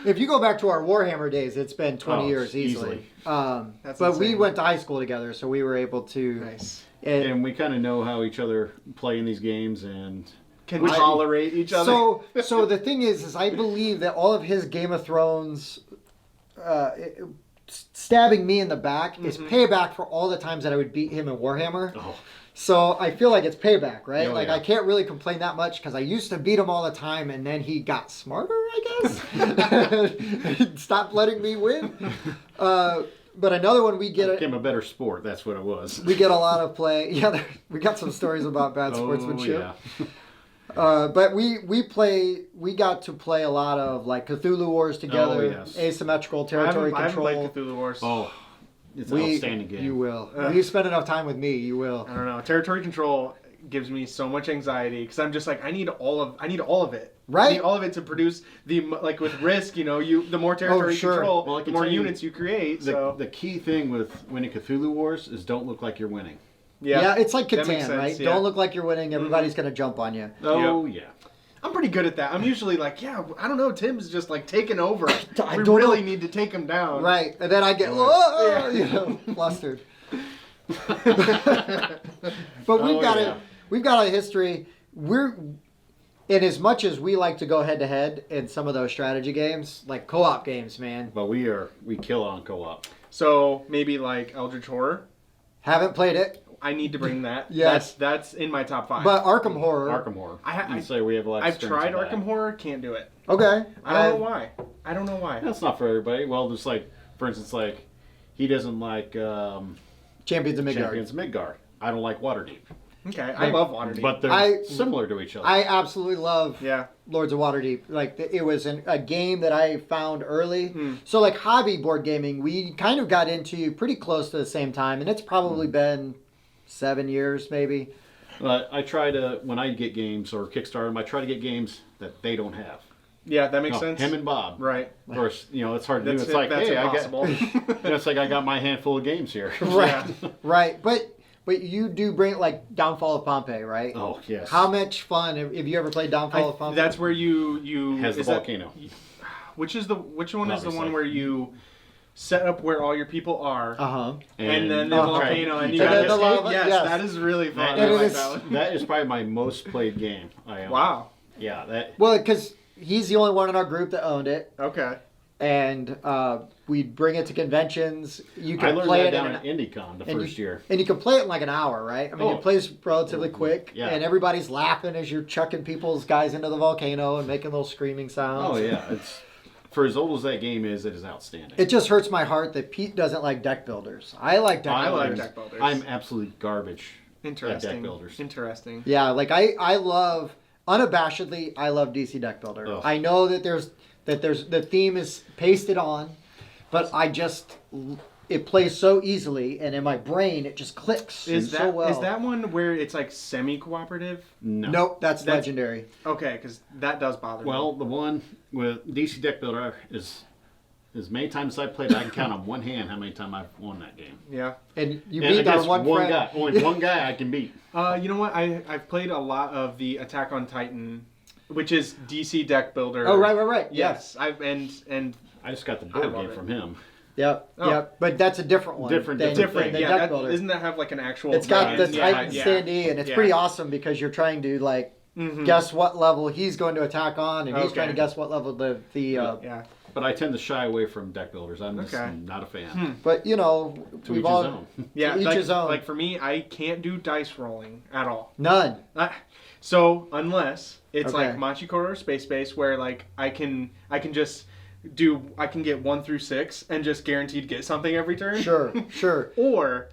If you go back to our Warhammer days, it's been 20 Oh, years easily. That's But we insane. went to high school together, so we were able to. Nice. and we kind of know how each other play in these games, and Can tolerate each other. So the thing is I believe that all of his Game of Thrones stabbing me in the back is payback for all the times that I would beat him in Warhammer. oh, So I feel like it's payback, right? Oh, like yeah. I can't really complain that much because I used to beat him all the time, and then he got smarter, I guess. Stopped letting me win. But another one we get became a better sport. That's what it was. we get a lot of play. Yeah, we got some stories about bad sportsmanship. Oh, yeah. But we got to play a lot of like Cthulhu Wars together, yes. asymmetrical I territory haven't control. played Cthulhu Wars. Oh, it's an outstanding game. You will. If you spend enough time with me, you will. I don't know. Territory control gives me so much anxiety because I'm just like I need all of it. Right. I need all of it to produce like with Risk. You know, the more territory sure. control, Well, I the can more tell you units you create. The key thing with winning Cthulhu Wars is don't look like you're winning. Yeah, it's like that makes Catan, sense, right? yeah. Don't look like you're winning. Everybody's gonna jump on you. Oh yeah. I'm pretty good at that. I'm usually like, yeah, I don't know. Tim's just like taking over. I We don't really know. need to take him down. Right, and then I get you know, flustered. But Oh, yeah. we've got a history. In as much as we like to go head to head in some of those strategy games, like co-op games, man. But we kill on co-op. So maybe like Eldritch Horror. Haven't played it, I need to bring that. Yes. That's in my top 5. but Arkham Horror. Arkham Horror. I- You'd say we have a lot. Of I've experience tried with that. Arkham Horror. Can't do it. Okay. I don't know why. I don't know why. That's not for everybody. Well, just like for instance, like he doesn't like Champions of Midgard. Champions of Midgard. I don't like Waterdeep. Okay, I love Waterdeep. But they're I- similar to each other. I absolutely love yeah, Lords of Waterdeep. Like it was a game that I found early. Hmm. So like hobby board gaming, we kind of got into pretty close to the same time, and it's probably been 7 years maybe. But I try to when I get games or Kickstarter, I try to get games that they don't have. yeah, that makes No, sense. Him and Bob. right. Of course, it's hard to do. That's It's like, that's hey, impossible. it's like I got my handful of games here. Right. Right. But you do bring like Downfall of Pompeii, right? Oh yes. How much fun have you ever played Downfall of Pompeii? That's where you has the is that- volcano? which one is the Obviously. one where you set up where all your people are, Uh-huh. and then the volcano, and you And got then to the escape. lava- Yes, yes. that is really fun. That I like is- that one. That is probably my most played game. I own. Wow. Yeah, that. Well, because he's the only one in our group that owned it, Okay. and we'd bring it to conventions. You I could learned play that it down in at IndieCon the and first year. And you can play it in like an hour, right? I mean, Oh. it plays relatively quick, Yeah. and everybody's laughing as you're chucking people's guys into the volcano and making little screaming sounds. Oh yeah, it's for as old as that game is, it is outstanding. It just hurts my heart that Pete doesn't like deck builders. I like deck I builders. like deck builders. I'm absolute garbage Interesting. at deck builders. Interesting. Yeah, like I love unabashedly. I love DC Deck Builder. Ugh. I know that there's the theme is pasted on, but I just it plays so easily, and in my brain it just clicks Is so that well. is that one where it's like semi-cooperative? No. Nope, that's That's- legendary. Okay, because that does bother me. Well, the one with DC Deck Builder is as many times as I played, I can count on one hand how many times I've won that game. Yeah. And you And beat our against one friend. guy, only one guy I can beat. You know what? I've played a lot of the Attack on Titan, which is DC Deck Builder. Oh right. Yes. I've and I just got the I board love game it. from him. Yep, Oh. yep. But that's a different one. Different than different. the Yeah. Deck That, Builder. doesn't that have like an actual? It's got the brand? Yeah, Titan yeah. standee, and it's Yeah. pretty awesome because you're trying to like Mhm. guess what level he's going to attack on, and he's Okay. trying to guess what level the Yeah. But I tend to shy away from deck builders. I'm just Okay. not a fan. But you know, To we've each all his own. Yeah. each like, his own. like for me, I can't do dice rolling at all. none. So unless it's Okay. like Machikoro or Space Base, where like I can just I can get 1 through 6 and just guaranteed get something every turn. Sure. Or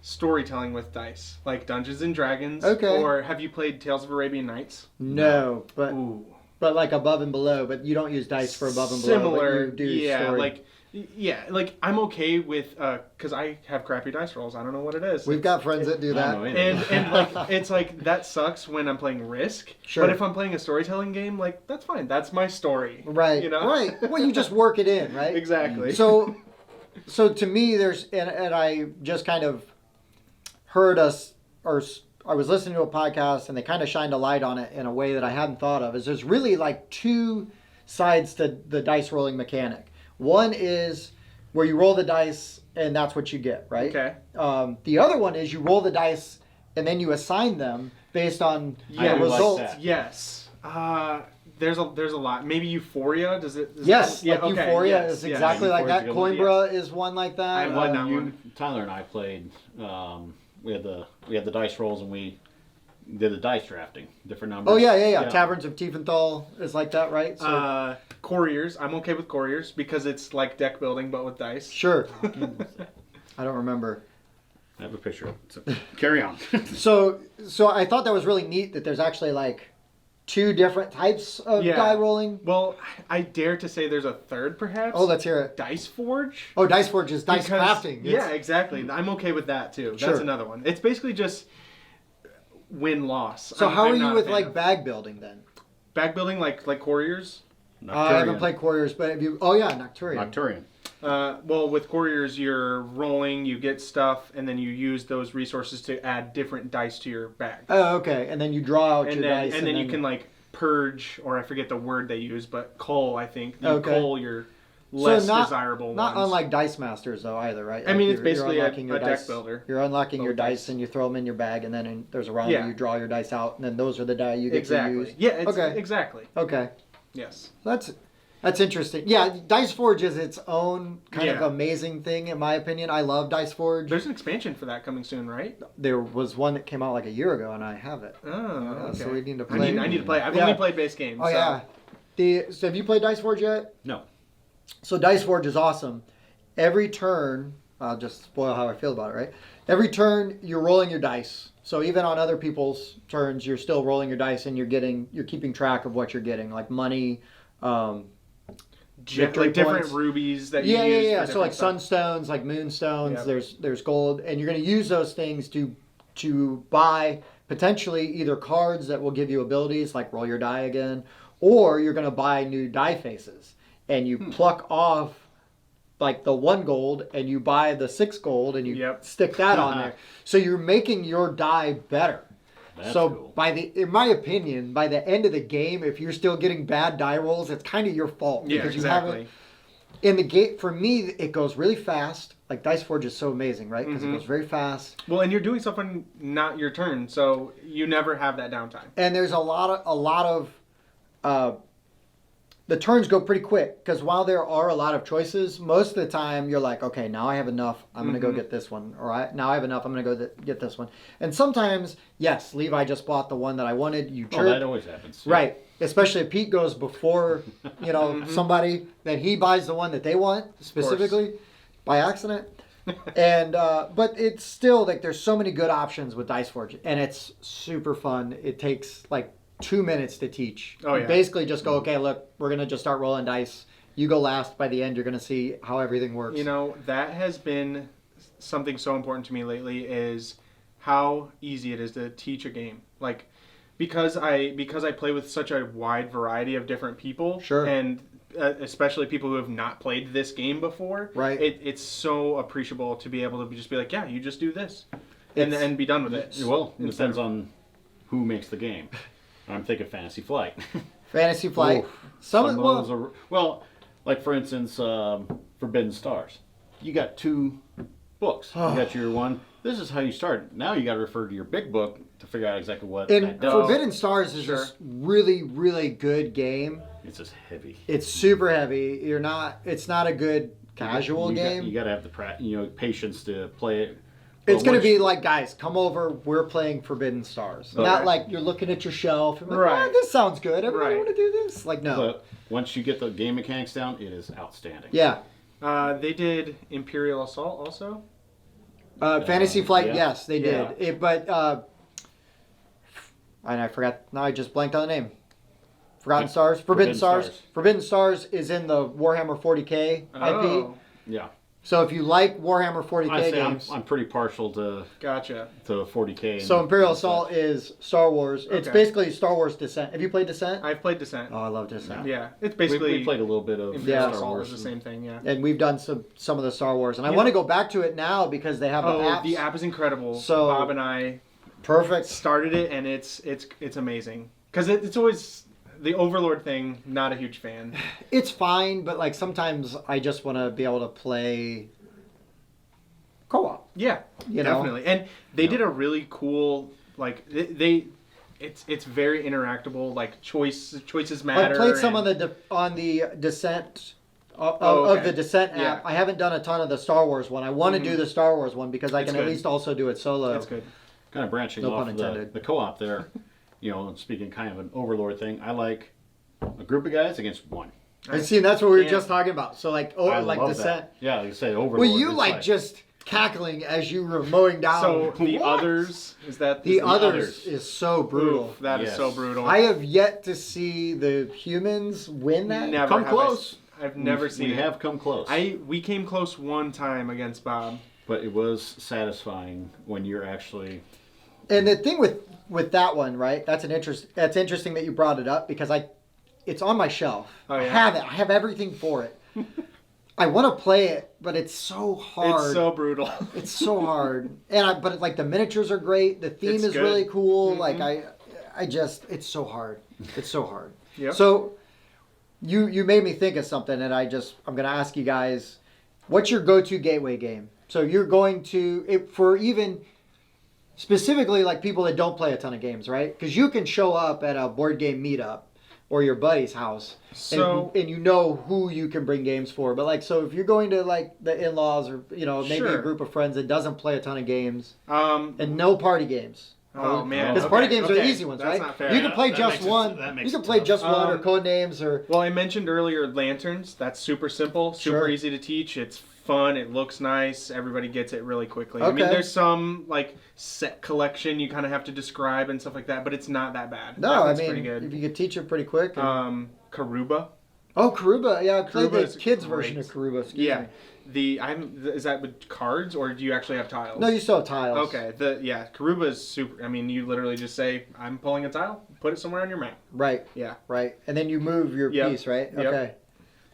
storytelling with dice, like Dungeons and Dragons. Okay. Or have you played Tales of Arabian Nights? No, but Ooh. like above and below. But you don't use dice for above and below. Similar. But you do yeah. story. Like I'm okay with because I have crappy dice rolls. I don't know what it is. We've got friends that do I don't know that. anything. and like it's like that sucks when I'm playing Risk. Sure. But if I'm playing a storytelling game, like that's fine. That's my story. Right. You know. Right. Well, you just work it in, right? Exactly. So to me, there's and I just kind of heard I was listening to a podcast and they kind of shined a light on it in a way that I hadn't thought of. Is there's really like two sides to the dice rolling mechanic. One is where you roll the dice and that's what you get, right? Okay. The other one is you roll the dice and then you assign them based on Yeah, the like results. that. Yes. There's a lot. Maybe Euphoria. Does it? Yes, Yeah, like okay, Euphoria yes, is yeah. exactly like Euphoria's that. a good one. Coimbra is one like that. I love that You- one. Tyler and I played. We had the dice rolls and we did the dice drafting, different numbers. Oh yeah. Taverns of Tiefenthal is like that, right? So, Couriers. I'm okay with Couriers because it's like deck building but with dice. sure. I don't remember. I have a picture of it. So carry on. So I thought that was really neat that there's actually like two different types of Yeah. die rolling. Well, I dare to say there's a third, perhaps. Oh, let's hear it. Dice Forge. Oh, Dice Forge is dice Because- crafting. Yeah, exactly. I'm okay with that too. Sure. That's another one. It's basically just win loss. So how I'm are you not a with fan like of- bag building then? bag building like Couriers? I haven't played Couriers, but have you? Oh yeah, Nocturian. Nocturian. Well, with Couriers, you're rolling, you get stuff, and then you use those resources to add different dice to your bag. Oh, okay. And then you draw out And your then, dice, and then you can like purge, or I forget the word they use, but cull. I think you Okay. cull your less not, desirable Not ones. unlike Dice Masters though either, right? I mean, it's you're basically a unlocking your deck dice- builder. You're unlocking your Both dice dice. and you throw them in your bag, and then there's a round Yeah. where you draw your dice out, and then those are the die you get Exactly. to use. Yeah. It's, Okay. Exactly. Okay. Yes. That's interesting. Yeah, Dice Forge is its own kind of Yeah. amazing thing, in my opinion. I love Dice Forge. There's an expansion for that coming soon, right? There was one that came out like a year ago, and I have it. Oh, Yeah, okay. so we need to I play. need to play. I've Yeah. only played base games. Oh so. yeah. So have you played Dice Forge yet? No. So Dice Forge is awesome. Every turn, I'll just spoil how I feel about it, right? Every turn you're rolling your dice. So even on other people's turns, you're still rolling your dice, and you're keeping track of what you're getting, like money. Victory Like different points. rubies that you Yeah. use. So like for different sunstones, like moonstones. Yep. There's gold, and you're going to use those things to buy potentially either cards that will give you abilities, like roll your die again, or you're going to buy new die faces, and you pluck off like the 1 gold, and you buy the 6 gold, and you Yep. stick that on there. So you're making your die better. That's So cool. in my opinion, by the end of the game, if you're still getting bad die rolls, it's kind of your fault Yeah, because exactly. in the game, for me, it goes really fast. Like Dice Forge is so amazing, right? Because it goes very fast. Well, and you're doing something not your turn, so you never have that downtime. And there's a lot of the turns go pretty quick because while there are a lot of choices, most of the time you're like, okay, now I have enough. I'm going to go get this one. Or now I have enough. I'm going to go get this one. And sometimes, yes, Levi just bought the one that I wanted. You Oh, chirp. that always happens. Right. Especially if Pete goes before, somebody, then he buys the one that they want specifically by accident. And but it's still like there's so many good options with Dice Forge, and it's super fun. It takes like 2 minutes to teach. Oh, You yeah. basically just go, okay, look, we're gonna just start rolling dice. You go last. By the end, you're gonna see how everything works. You know, that has been something so important to me lately is how easy it is to teach a game. Like, because I play with such a wide variety of different people, Sure. and especially people who have not played this game before, Right. It's so appreciable to be able to just be like, yeah, you just do this, and It's- and be done with it. Well, it Instead depends of- on who makes the game. I'm thinking Fantasy Flight. Fantasy Flight. Oof. Some of well, those are, well, like for instance, Forbidden Stars. You got 2 books. You got your one. This is how you start. Now you got to refer to your big book to figure out exactly what that and does. Forbidden Stars is Sure. just really, really good game. It's just heavy. It's super heavy. It's not a good casual You game. got to have the patience to play it. It's But going to once- be like, guys, come over. We're playing Forbidden Stars. Okay. Not like you're looking at your shelf and like, Right. this sounds good. Everybody Right. want to do this? Like, no. But once you get the game mechanics down, it is outstanding. Yeah. They did Imperial Assault also. Fantasy Flight, yeah. yes, they Yeah. did. But and I forgot. Now I just blanked on the name. Forgotten Stars, Forbidden Stars. Forbidden Stars is in the Warhammer 40K IP. Oh, Yeah. So if you like Warhammer 40K I say games, I'm pretty partial to gotcha. 40K. so Imperial Assault is Star Wars. It's Okay. basically Star Wars Descent. Have you played Descent? I've played Descent. Oh, I love Descent. Yeah, it's we basically played a little bit of Imperial Yeah. Star Assault Wars. is the same thing. Yeah. And we've done some of the Star Wars, and I Yeah. want to go back to it now because they have the Oh, apps. the app is incredible. So- Bob and I Perfect. started it, and it's amazing because it's always the Overlord thing. Not a huge fan. It's fine, but like sometimes I just want to be able to play co-op. Yeah, You know? definitely. And they did a really cool like it's very interactable. Like choices matter. I played some and- on the Descent of okay. the Descent app. Yeah. I haven't done a ton of the Star Wars one. I want to do the Star Wars one because I It's can at good. least also do it solo. It's good. Kind of branching No off pun of intended. the co-op there, and speaking kind of an Overlord thing, I like a group of guys against one. And see, that's what we were Yeah. just talking about. So like, I like love Descent. that. Yeah, like I say, Overlord. Well, you it's like just cackling as you were mowing down. So the What? others is that The others Others. is so brutal. Oof, that is Yes. so brutal. I have yet to see the humans win that. Never Come have close. I've never seen We it. have come close. We came close one time against Bob. But it was satisfying when you're actually. And the thing with that one, right? That's interesting that you brought it up because it's on my shelf. Oh, I yeah? have it. I have everything for it. I want to play it, but it's so hard. It's so brutal. It's so hard. But like the miniatures are great. The theme It's is good. really cool. Mhm. Like I just it's so hard. It's so hard. Yep. So you made me think of something, and I'm gonna ask you guys, what's your go-to gateway game? So you're going to for even specifically like people that don't play a ton of games, right? Because you can show up at a board game meetup or your buddy's house, So- and you know who you can bring games for. But like, so if you're going to like the in-laws or maybe Sure. a group of friends that doesn't play a ton of games and no party games. oh man, Because party okay, games are the okay. easy ones, That's right? not fair. You can play That just makes it- one. that You makes can it play tough. just one or code names or. Well, I mentioned earlier lanterns. That's super simple, super Sure. easy to teach. It's fun. It looks nice. Everybody gets it really quickly. I mean, Okay. there's some like set collection you kind of have to describe and stuff like that, but it's not that bad. No, That I one's mean, pretty good. if you could teach it pretty quick. Karuba. Oh, Karuba. Yeah, I played Karuba the is kids' great. version of Karuba. Excuse Yeah. me. Is that with cards or do you actually have tiles? No, you still have tiles. Okay. Karuba is super. I mean, you literally just say, "I'm pulling a tile. Put it somewhere on your map." Right, Yeah. right. And then you move your Yep. piece, right? Yep. Okay.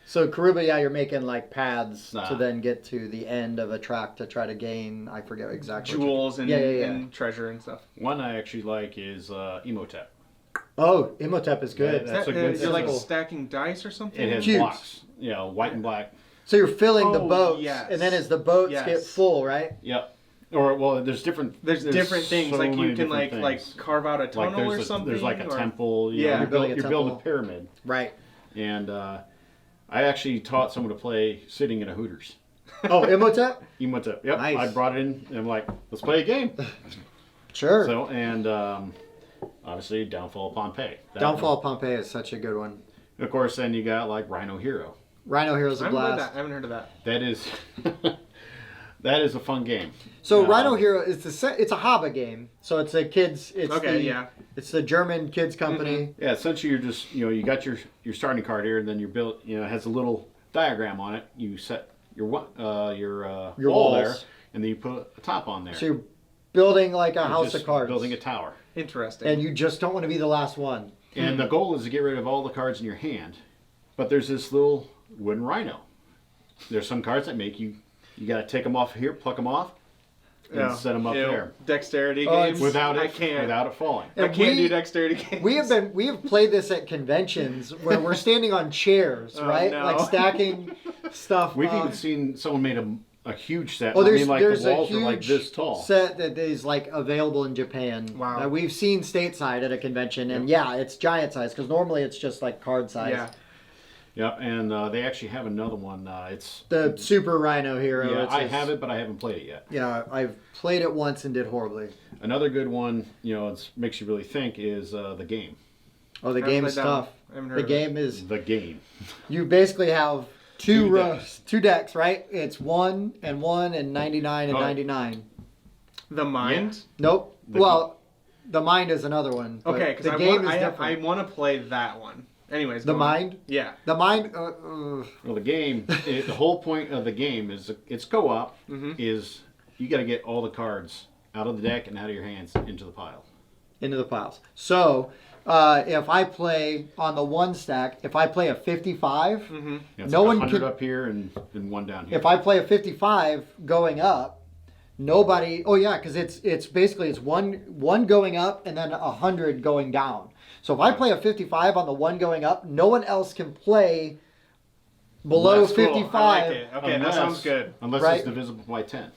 So Karuba, yeah, you're making like paths Nah. to then get to the end of a track to try to gain, I forget exactly. what you- Jewels and, Yeah, yeah, yeah. and treasure and stuff. One I actually like is Emotep. Oh, Imhotep is good. Yeah, That's a Is good that, you're like simple. stacking dice or something? It has Cubes. blocks. White and black. So you're filling the Oh, boats, yes. and then as the boats Yes. get full, right? Yep. Or well, there's different things so like you many can different like things. carve out a Like tunnel or something. there's like a or- temple. You Yeah. know, You're building a you're building a temple. pyramid. Right. And I actually taught someone to play sitting in a Hooters. Oh, Imhotep? Imhotep. Yep. Nice. I brought it in and I'm like, let's play a game. Sure. So and obviously Downfall of Pompeii. That Downfall one. of Pompeii is such a good one. Of course, then you got like Rhino Hero. Rhino Hero's I a haven't played blast. that. I haven't heard of that. That is that is a fun game. So Rhino Hero is it's a Haba game. So it's a kids. It's Okay, the, yeah. It's the German kids company. Yeah, essentially you're just you got your starting card here, and then you're built. It has a little diagram on it. You set your wall walls. there, and then you put a top on there. So you're building like a You're house just of cards. building a tower. Interesting. And you just don't want to be the last one. And the goal is to get rid of all the cards in your hand. But there's this little wooden rhino. There's some cards that make you got to take them off here, pluck them off, and set them up there Dexterity Oh, games. without I it can't. without it falling. I And can't we- do dexterity games. We have played this at conventions where we're standing on chairs, Oh, right? no. Like stacking stuff. We've even seen someone made a huge set. Oh, I there's mean, like there's the a walls are like huge this tall. set that is like available in Japan. Wow. That we've seen stateside at a convention, and yeah, it's giant size because normally it's just like card size. Yeah. Yep, and they actually have another one. It's The Super Rhino Hero. yeah, it's I just- have it, but I haven't played it yet. Yeah, I've played it once and did horribly. Another good one, it makes you really think, is the game. Oh, the I haven't game is played that one. tough. I haven't The heard of game is The game. you basically have two Two rows, decks. two decks, right? It's 1 and 1 and 99 and Oh. 99. The Mind. Nope. The- Well, the Mind is another one. but Okay, because the I game want is I different. want to play that one. Anyways, The go on. Mind. Yeah. The Mind. Well, the game, the whole point of the game is it's co-op. Is you got to get all the cards out of the deck and out of your hands into the pile. Into the piles. So, if I play on the one stack, if I play a 55, It's no like one 100 can. up here and one down here. If I play a 55 going up, nobody. Oh yeah, because it's basically it's one going up and then 100 going down. So if I play a 55 on the one going up, no one else can play below That's Cool. 55. I like it. Okay, that sounds good. Unless Right. it's divisible by 10.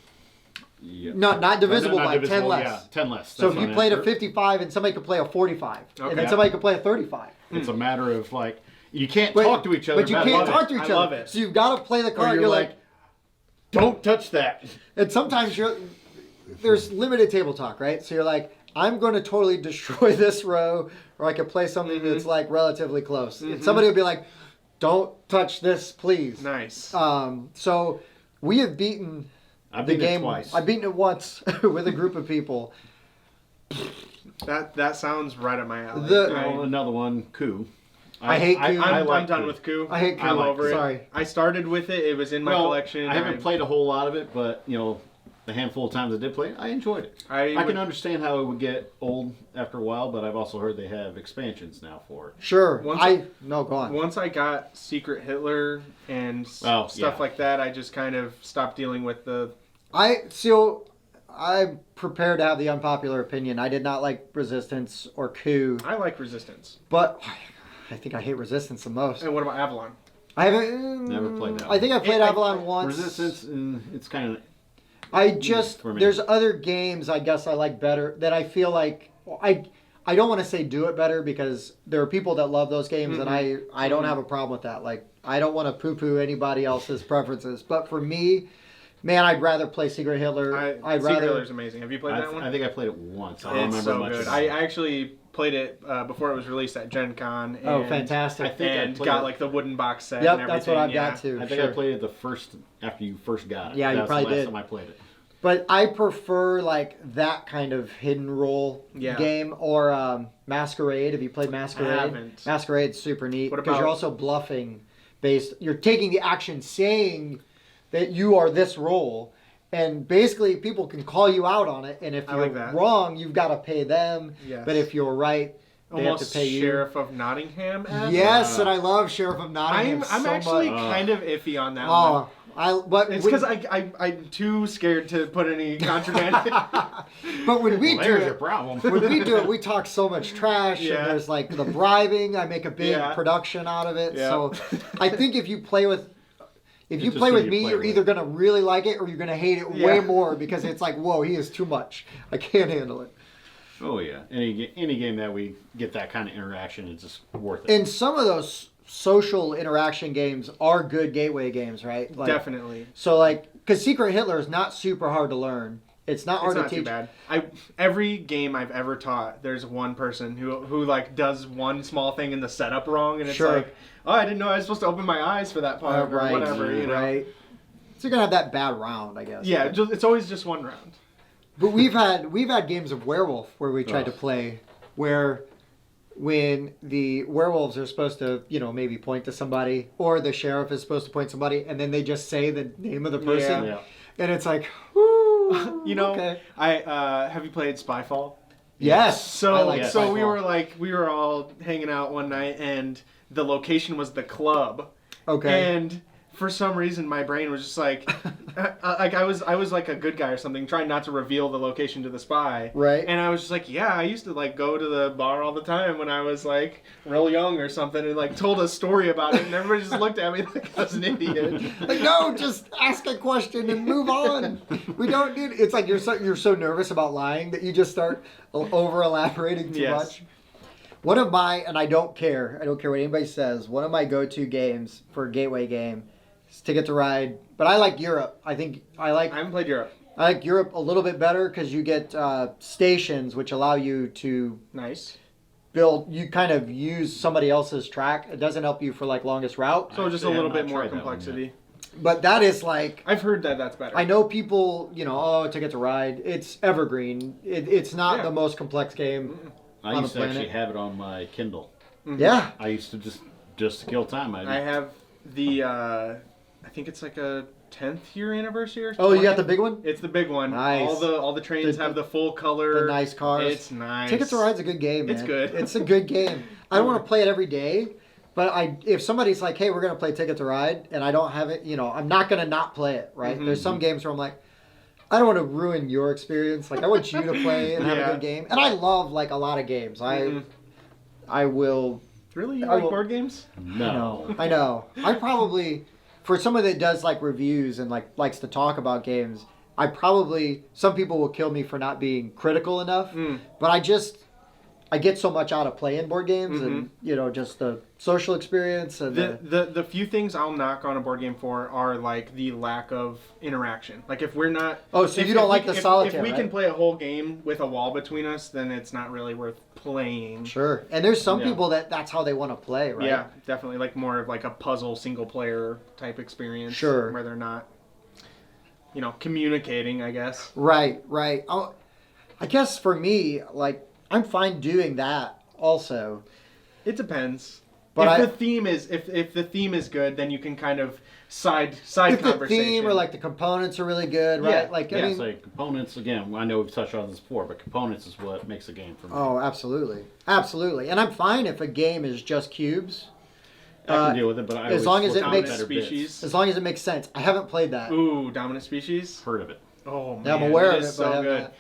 Yeah. No, not divisible Not by 10 divisible, less. Yeah, 10 less. So That's if what you I played a meant. 55 and somebody could play a 45, and Okay. then somebody could play a 35. It's a matter of like, you can't But- talk to each other. But you about can't it. talk to each I other. love it. So you've got to play the Or card. you're like, don't touch that. And sometimes there's limited table talk, right? So you're like, I'm going to totally destroy this row, or I could play something that's like relatively close. And somebody would be like, don't touch this, please. Nice. So we have beaten I've the been game. it twice. I've beaten it once with a group of people. That sounds right up my alley. Well, another one, coup. I hate coup. I'm like done coup. with coup. I hate coup. I'm like over coup. it. Sorry. I started with it. It was in my Well, collection. I haven't played a whole lot of it, but the handful of times I did play it, I enjoyed it. I would- can understand how it would get old after a while, but I've also heard they have expansions now for it. Sure. Once No, go on. Once I got Secret Hitler and Oh, stuff yeah. like that, I just kind of stopped dealing with the. I'm prepared to have the unpopular opinion. I did not like Resistance or Coup, I like Resistance. but I think I hate Resistance the most. And what about Avalon? I haven't Never played that I think I played I- Avalon once. Resistance, it's kind of I just for me. there's other games I guess I like better that I feel like I don't want to say do it better because there are people that love those games and I don't have a problem with that. Like I don't want to poo-poo anybody else's preferences, but for me, man, I'd rather play Secret Hitler. I'd Secret rather Hitler's amazing. Have you played that one? I think I played it once. I don't It's remember so much. good. about I it. actually played it before it was released at Gen Con. And, Oh, fantastic. I think I And played got it. like the wooden box set Yep, and everything. that's what I've yeah. got too. I think sure. I played it after you first got it. Yeah, you That's probably the last did. time I played it. But I prefer like that kind of hidden role Yeah. game or Masquerade. Have you played Masquerade? haven't. Masquerade's super neat What because you're about- also bluffing based. You're taking the action saying that you are this role. And basically, people can call you out on it. And if I you're like that. wrong, you've got to pay them. Yes. But if you're right, they Almost have to pay you. Sheriff of Nottingham. Yes, and I love Sheriff of Nottingham I'm so actually much. kind of iffy on that one. But It's when- because I'm too scared to put any contraband. but when we Well, do there's your it, problem. when we do it, we talk so much trash, Yeah. and there's like the bribing. I make a big Yeah. production out of it. Yeah. So I think if you play with if you It's play just with who you me, play you're with. either gonna really like it or you're gonna hate it Yeah. way more because it's like, whoa, he is too much. I can't handle it. Oh yeah, any game that we get that kind of interaction is just worth it. And some of those social interaction games are good gateway games, right? Like, Definitely. So like, because Secret Hitler is not super hard to learn. It's not hard It's not to too teach. bad. Every game I've ever taught, there's one person who like does one small thing in the setup wrong, and it's Sure. like, oh, I didn't know I was supposed to open my eyes for that part or Right, whatever, you know. right. So you're gonna have that bad round, I guess. Yeah, it's always just one round. But we've had games of werewolf where we tried to Ugh. play where when the werewolves are supposed to, maybe point to somebody, or the sheriff is supposed to point to somebody, and then they just say the name of the person, Yeah. and it's like, whoo, You know, okay. I have you played Spyfall? Yes. So I like so we Spyfall. we were all hanging out one night, and the location was the club. Okay. And for some reason, my brain was just like, I was like a good guy or something, trying not to reveal the location to the spy. Right. And I was just like, yeah, I used to like go to the bar all the time when I was like real young or something, and like told a story about it, and everybody just looked at me like I was an idiot. Like, no, just ask a question and move on. We don't need. It's like you're so nervous about lying that you just start over elaborating too Yes. much. One of my, and I don't care what anybody says. One of my go-to games for a gateway game is Ticket to Ride. But I like Europe. I haven't played Europe. like Europe a little bit better because you get stations which allow you to Nice. build. You kind of use somebody else's track. It doesn't help you for like longest route. So just a Actually, little I've bit not more tried that one complexity. But that is like. I've heard that that's better. I know people, Ticket to Ride. It's evergreen. It's not Yeah. the most complex game. I on used the to actually planet. have it on my Kindle. Yeah. I used to just to kill time. I have the I think it's like a 10th year anniversary or Oh, you got 20th? the big one? It's the big one. Nice. All the trains The- have the full color. The nice cars. It's nice. Ticket to Ride's a good game, man. It's good. It's a good game. I don't want to play it every day, but if somebody's like, hey, we're going to play Ticket to Ride, and I don't have it, I'm not going to not play it, right? Mhm. There's some games where I'm like, I don't want to ruin your experience. Like, I want you to play and have a Yeah. good game. And I love, like, a lot of games. Mhm. I will... Really? You I like will- board games? No. I know. I probably, for someone that does like reviews and like likes to talk about games, some people will kill me for not being critical enough. But I get so much out of playing board games and just the social experience and The few things I'll knock on a board game for are like the lack of interaction. Like if we're not. Oh, so if- you don't if like we- the if, solitaire, If we can right? play a whole game with a wall between us, then it's not really worth playing. Sure. And there's some Yeah. people that's how they want to play, right? Yeah, definitely. Like more of like a puzzle single player type experience. Sure. Where they're not, communicating, I guess. Right. I guess for me, like, I'm fine doing that also. It depends. But if the theme is good, then you can kind of side If the conversation. theme or like the components are really good, right? Yeah. Like, Yeah, I mean, it's like components, again, I know we've touched on this before, but components is what makes a game for me. oh, absolutely. And I'm fine if a game is just cubes. I can deal with it, but I as always long as look it for makes- better bits. Species. As long as it makes sense. I haven't played that. Ooh, Dominant Species. Heard of it. Oh man, Yeah, I'm aware it of is it, but I so haven't- good.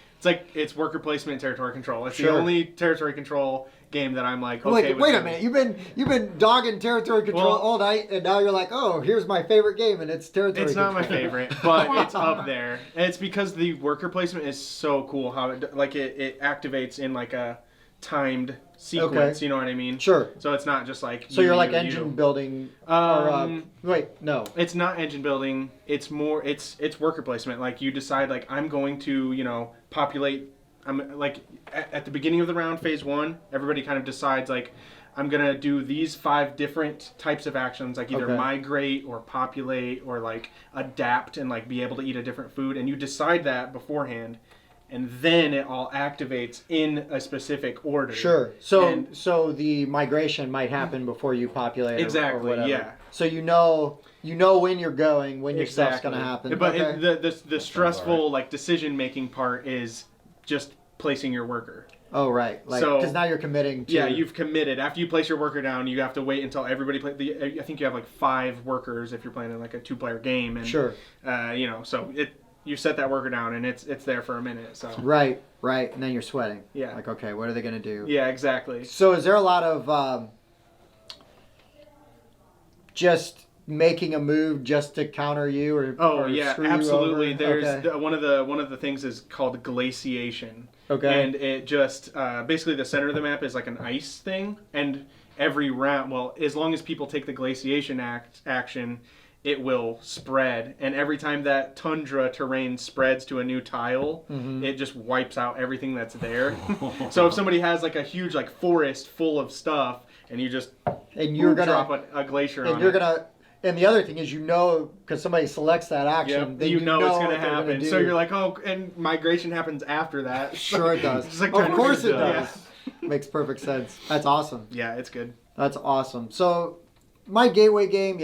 It's worker placement and territory control. It's Sure. the only territory control game that I'm like, I'm okay. like, with wait a this. minute, you've been dogging territory control Well- all night, and now you're like, oh, here's my favorite game, and it's territory It's control. not my favorite, but it's up there. And it's because the worker placement is so cool. How it activates in like a timed sequence. Okay. You know what I mean? Sure. So it's not just like. So you're like engine building, wait, no. It's not engine building. It's more. It's worker placement. Like you decide, like I'm going to populate. I'm like at the beginning of the round, phase 1. Everybody kind of decides like I'm gonna do these 5 different types of actions, like either Okay. migrate or populate or like adapt and like be able to eat a different food, and you decide that beforehand. And then it all activates in a specific order. Sure. So the migration might happen before you populate. or Exactly, whatever. yeah. So you know when you're going, when your stuff's gonna happen. But Okay. the stressful alright. like decision making part is just placing your worker. Oh right, like So- because now you're committing to. Yeah, you've committed. After you place your worker down, you have to wait until everybody I think you have like 5 workers if you're playing in like a 2-player game. And, Sure. So you set that worker down and it's there for a minute. So Right, and then you're sweating. Yeah. Like, okay, what are they gonna do? yeah, exactly. So is there a lot of just making a move just to counter you or Oh or yeah, screw you absolutely. over? There's Okay. one of the things is called glaciation. Okay. And it just basically the center of the map is like an ice thing, and every round, well, as long as people take the glaciation action, it will spread. And every time that tundra terrain spreads to a new tile, it just wipes out everything that's there. So if somebody has like a huge like forest full of stuff, and you just And you're gonna drop a glacier and on you're it. gonna and the other thing is because somebody selects that action, Yep, then you know it's what going to they're gonna happen. do. So you're like, oh, and migration happens after that. Sure it does. Just like Of trying to course it figure out- does. Makes perfect sense. That's awesome. Yeah, it's good. That's awesome. So my gateway game,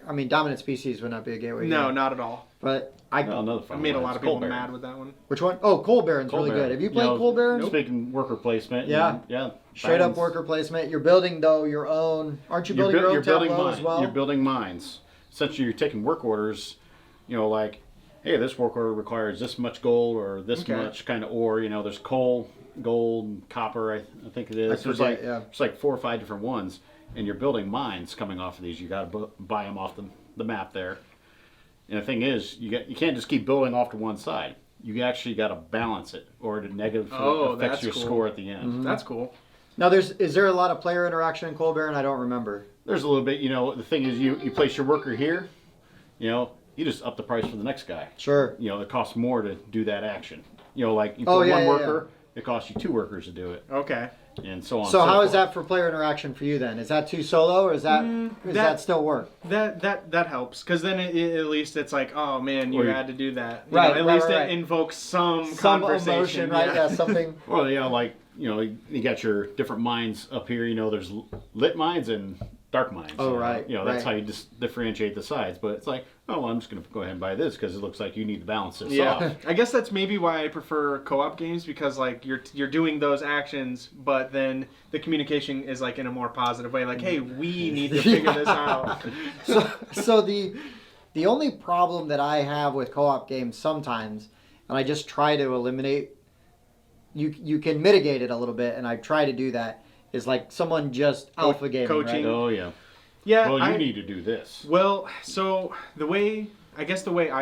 I mean Dominant Species would not be a gateway No, game. not at all. But I No, another I fun made a one. lot It's of people Coal Baron. mad with that one. which one? Oh, Coal Baron's Coal really Baron. good. Have you You played know, Coal Baron? Speaking worker placement. Yeah. Yeah. Straight up Baron's- worker placement. You're building though your own. Aren't you building your own tableau as well? You're building mines. Essentially, you're taking work orders. You know, like, hey, this work order requires this much gold or this Okay. much kind of ore. You know, there's coal, gold, copper. I think it is. I There's forget, yeah. it's like 4 or 5 different ones, and you're building mines coming off of these. You got to buy them off the map there. And the thing is, you can't just keep building off to one side. You actually got to balance it, or it negatively Oh, affects that's your cool. score at the end. That's cool. Now, is there a lot of player interaction in Coal Baron? I don't remember. There's a little bit, you know, the thing is you place your worker here, you know, you just up the price for the next guy. Sure. You know, it costs more to do that action. You know, like you Oh, put yeah, one yeah, worker, it costs you 2 workers to do it, Okay. and so on. So and how forth. is that for player interaction for you then? Is that too solo, or is that that- still work? That helps, because then at least it's like, oh man, you Or you- had to do that. You Right, know, at right, least right. it invokes some Some conversation. emotion, right? Yeah, something. Well, you know, like, you know, you got your different mines up here. You know, there's lit mines and dark mines. Oh, you know? right, You know, that's right. how you just differentiate the sides. But it's like, oh, well, I'm just going to go ahead and buy this because it looks like you need to balance this Yeah, off. I guess that's maybe why I prefer co-op games, because like you're doing those actions, but then the communication is like in a more positive way. Like, hey, we need to figure this out. So the only problem that I have with co-op games sometimes, and I just try to eliminate, you can mitigate it a little bit, and I try to do that, is like someone just alpha gaming, coaching. right? Oh, yeah. Yeah, Well, you I- need to do this. Well, so the way I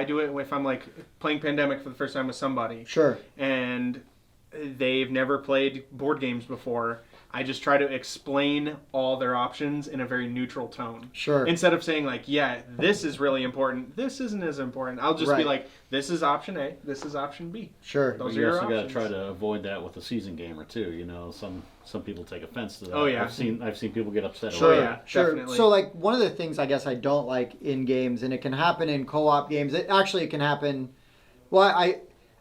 do it, if I'm like playing Pandemic for the first time with somebody Sure. and they've never played board games before, I just try to explain all their options in a very neutral tone. Sure. Instead of saying like, yeah, this is really important, this isn't as important. I'll just be Right. like, this is option A, this is option B. Sure. Those are You your also got to options. try to avoid that with a seasoned gamer too. You know, some people take offense to that. Oh, yeah. I've seen people get upset. Sure, over yeah, sure. definitely. So, like, one of the things I guess I don't like in games, and it can happen in co-op games. It can happen. Well,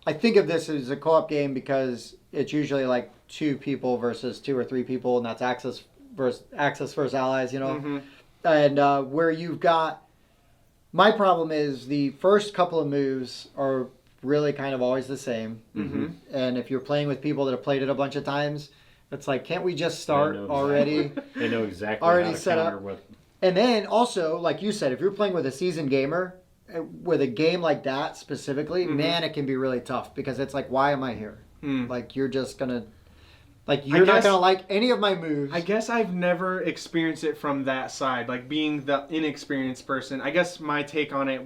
I think of this as a co-op game because it's usually like 2 people versus 2 or 3 people, and that's Axis versus allies. You know, Mhm. and where you've got. My problem is the first couple of moves are really kind of always the same, Mhm. and if you're playing with people that have played it a bunch of times, it's like, can't we just start know already? They know exactly Already how to set counter up. with. And then also, like you said, if you're playing with a seasoned gamer, with a game like that specifically, Mhm. man, it can be really tough because it's like, why am I here? Hmm. Like, you're just gonna, like, you're not guess- gonna like any of my moves. I guess I've never experienced it from that side, like being the inexperienced person. I guess my take on it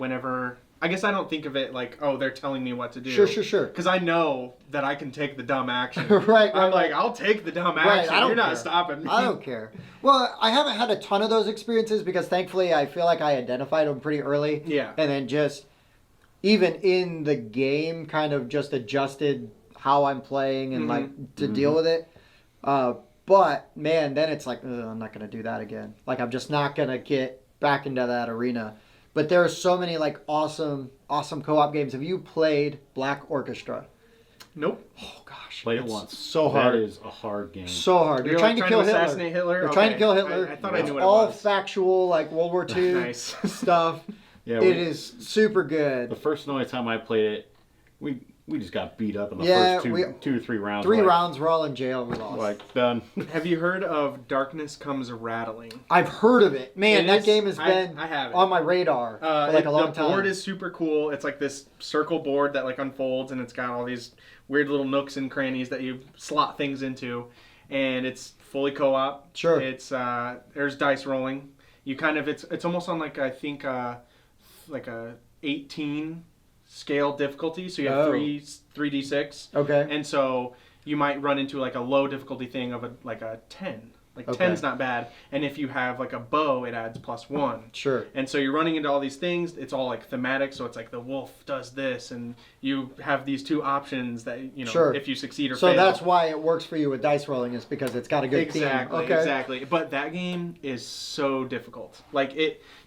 I guess I don't think of it like, oh, they're telling me what to do. Sure. Because I know that I can take the dumb action. Right, I'm right. like, I'll take the dumb Right, action. I don't You're not care. stopping me. I don't care. Well, I haven't had a ton of those experiences because thankfully I feel like I identified them pretty early. Yeah. And then just, even in the game, kind of just adjusted how I'm playing and like to deal with it. But man, then it's like, ugh, I'm not going to do that again. Like, I'm just not going to get back into that arena. But there are so many like awesome co-op games. Have you played Black Orchestra? Nope. Oh gosh, Played it it's once. So hard. That is a hard game. So hard. You're trying to like kill Hitler. assassinate Hitler. You're Okay. trying to kill Hitler. I thought I It's knew what all it was. factual, like World War II Nice. stuff. Yeah, It is super good. the first and only time I played it, we just got beat up in the Yeah, first 2 or 3 rounds. 3 like, rounds, we're all in jail. We lost. Like done. Have you heard of Darkness Comes Rattling? I've heard of it. Man, It that is- game has I been have it. on my radar for like a long the time. board is super cool. It's like this circle board that like unfolds, and it's got all these weird little nooks and crannies that you slot things into, and it's fully co-op. Sure. It's there's dice rolling, you kind of it's almost on like I think like a 18 scale difficulty. So you have 3d6. Okay. And so you might run into like a low difficulty thing of like a 10. Like Okay. 10's not bad, and if you have like a bow, it adds +1. Sure. And so you're running into all these things. It's all like thematic, so it's like the wolf does this, and you have these two options that Sure. if you succeed or So fail. that's why it works for you with dice rolling, is because it's got a good Exactly, theme. Okay. exactly. But that game is so difficult. Like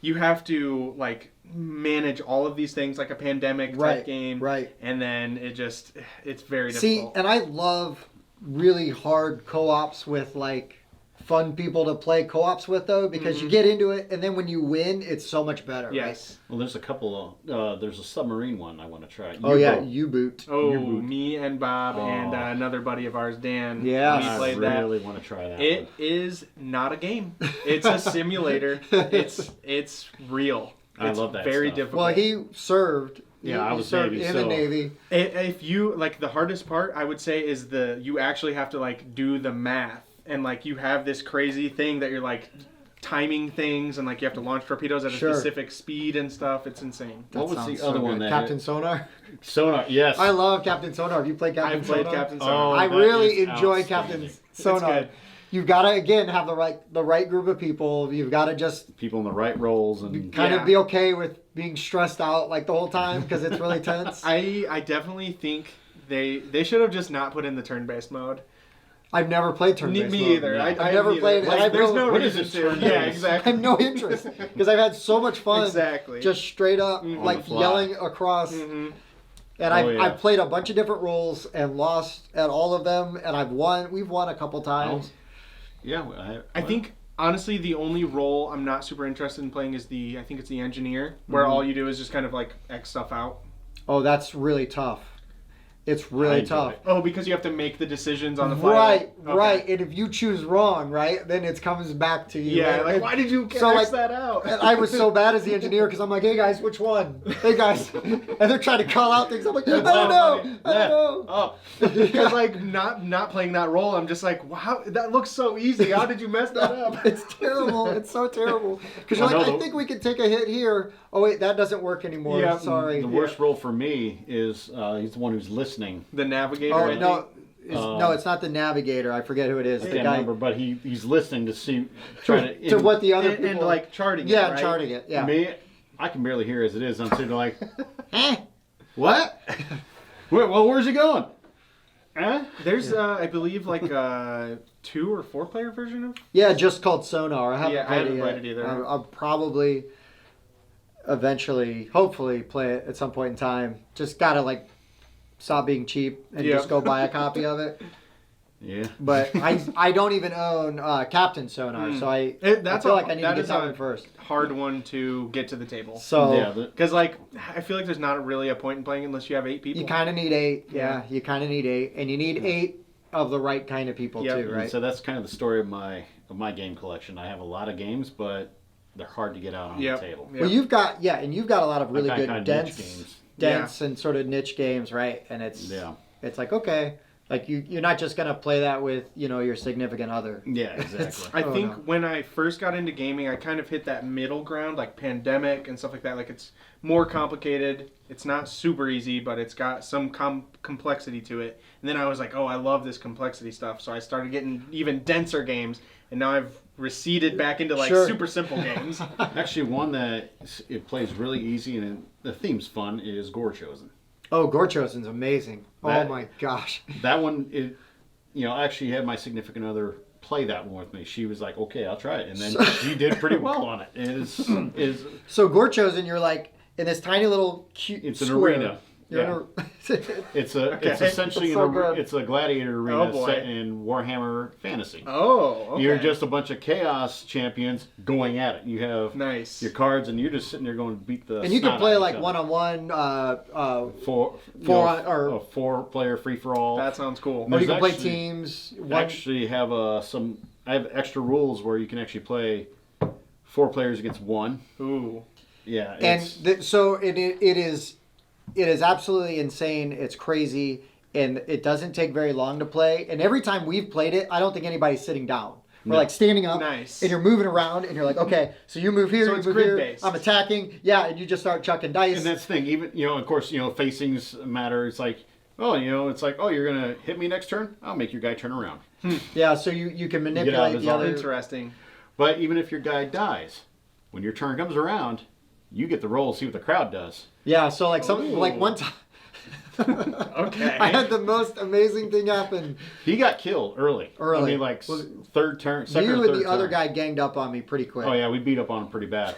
you have to like manage all of these things like a pandemic type Right, game, right. And then it's very See, difficult. and I love really hard co-ops with like fun people to play co-ops with, though, because you get into it, and then when you win, it's so much better. Yes. Well, there's a couple of, there's a submarine one I want to try. Right? Oh yeah, U-boat. U-boot. Oh, U-boot. me and Bob and Oh. another buddy of ours, Dan. Yes. we I played that. really want to try that It one. is not a game. It's a simulator. It's real. I It's love that very stuff. difficult. Well, he served. Yeah, I he was served Navy, in the so- Navy. If you like, the hardest part I would say is you actually have to like do the math, and like you have this crazy thing that you're like timing things, and like you have to launch torpedoes at a Sure. specific speed and stuff. It's insane. That What was sounds the other one good. that Captain Sonar? Sonar? Yes. I love Captain Sonar. Have you played Captain I've Sonar? played Captain Oh, Sonar. I that really is enjoy outstanding. Captain Sonar. good. You've got to again have the right group of people. You've got to just People in the right roles and kind Yeah. of be okay with being stressed out like the whole time because it's really tense. I definitely think they should have just not put in the turn-based mode. I've never played turn-based Me mode. either. Yeah. I've never played it. Like, I've there's no- no what is reason this to. turn-based? Yeah, I exactly. have no interest because I've had so much fun Exactly. just straight up Mhm. like On the fly. yelling across. Mhm. And Oh, I've, yeah. I've played a bunch of different roles and lost at all of them, and I've won. We've won a couple times. yeah. I think honestly the only role I'm not super interested in playing is I think it's the engineer, where all you do is just kind of like X stuff out. Oh, that's really tough. It's really enjoy tough. it. Oh, because you have to make the decisions on the fly. Right, Okay. right. And if you choose wrong, right, then it comes back to you. Yeah, And- like why did you so, X like, that out? and I was so bad as the engineer because I'm like, hey guys, which one? Hey guys, and they're trying to call out things. I'm like, I don't know, I don't know. Oh, Because like not playing that role, I'm just like, wow, that looks so easy. How did you mess that up? It's terrible. It's so terrible. Because you're Well, like, no, I think we can take a hit here. Oh wait, that doesn't work anymore. Yeah. Sorry. the worst role for me is he's the one who's listening. The navigator. Oh I think. no, no, it's not the navigator. I forget who it is. I The can't guy remember, but he's listening to see, trying to. to what the other and, people. like charting. yeah, it, right? charting it. Yeah. Me, I can barely hear as it is. I'm sitting there like, Eh. what? Where's he going? Huh? There's I believe like a 2 or 4 player version of. Yeah, just called Sonar. I haven't Yeah, I played haven't it played yet. it either. I'll probably, eventually, hopefully, play it at some point in time. Just gotta like stop being cheap and Yeah. just go buy a copy of it. Yeah. But I don't even own Captain Sonar, so I That's feel a- like I need to that get is that a one first. hard one to get to the table. So Yeah. Because like I feel like there's not really a point in playing unless you have 8 people. you kind of need 8. Yeah, you kind of need 8, and you need 8 of the right kind of people Yep. too, right? So that's kind of the story of my game collection. I have a lot of games, but they're hard to get out on Yep. the table. Yep. Well, you've got and you've got a lot of really Like good kind of niche dense games. and sort of niche games, right? And it's Yeah. it's like okay, like you're not just gonna play that with your significant other. Yeah, exactly. I Oh, think no. when I first got into gaming, I kind of hit that middle ground, like pandemic and stuff like that. Like it's more complicated. It's not super easy, but it's got some complexity to it. And then I was like, oh, I love this complexity stuff. So I started getting even denser games, and now I've receded back into like Sure. super simple games. Actually, one that it plays really easy and the theme's fun is Gore Chosen. Oh, Gorchosen's amazing. That- Oh my gosh. That one, I actually had my significant other play that one with me. She was like, "Okay, I'll try it," and then she did pretty well on it. Is So Gorchosen, you're like in this tiny little cute. It's an square. arena. You're Yeah. in it's Okay. essentially It's so good. it's a gladiator Oh, arena boy. set in Warhammer Fantasy. Oh, okay. You're just a bunch of chaos champions going at it. You have nice. your cards, and you're just sitting there going to beat the. and you can snot play out of like each one-on-one. other. or- a 4-player free for all. That sounds cool. Or you There's can play actually- teams. Actually have I have extra rules where you can actually play 4 players against 1. Ooh. Yeah, And it's, so it is absolutely insane. It's crazy, and it doesn't take very long to play. And every time we've played it, I don't think anybody's sitting down. We're No. like standing up, Nice. and you're moving around, and you're like, okay, so you move here, So you it's move here, grid-based. I'm attacking, yeah, and you just start chucking dice. And that's the thing. Even of course, facings matter. It's like, it's like, oh, you're gonna hit me next turn. I'll make your guy turn around. Yeah, so you can out of manipulate his the arm. other. Interesting. But even if your guy dies, when your turn comes around, you get the roll. See what the crowd does. Yeah, so like Ooh. one time. Okay. I had the most amazing thing happen. He got killed early. I mean, like third turn, second or You third and the other turn. guy ganged up on me pretty quick. Oh yeah, we beat up on him pretty bad.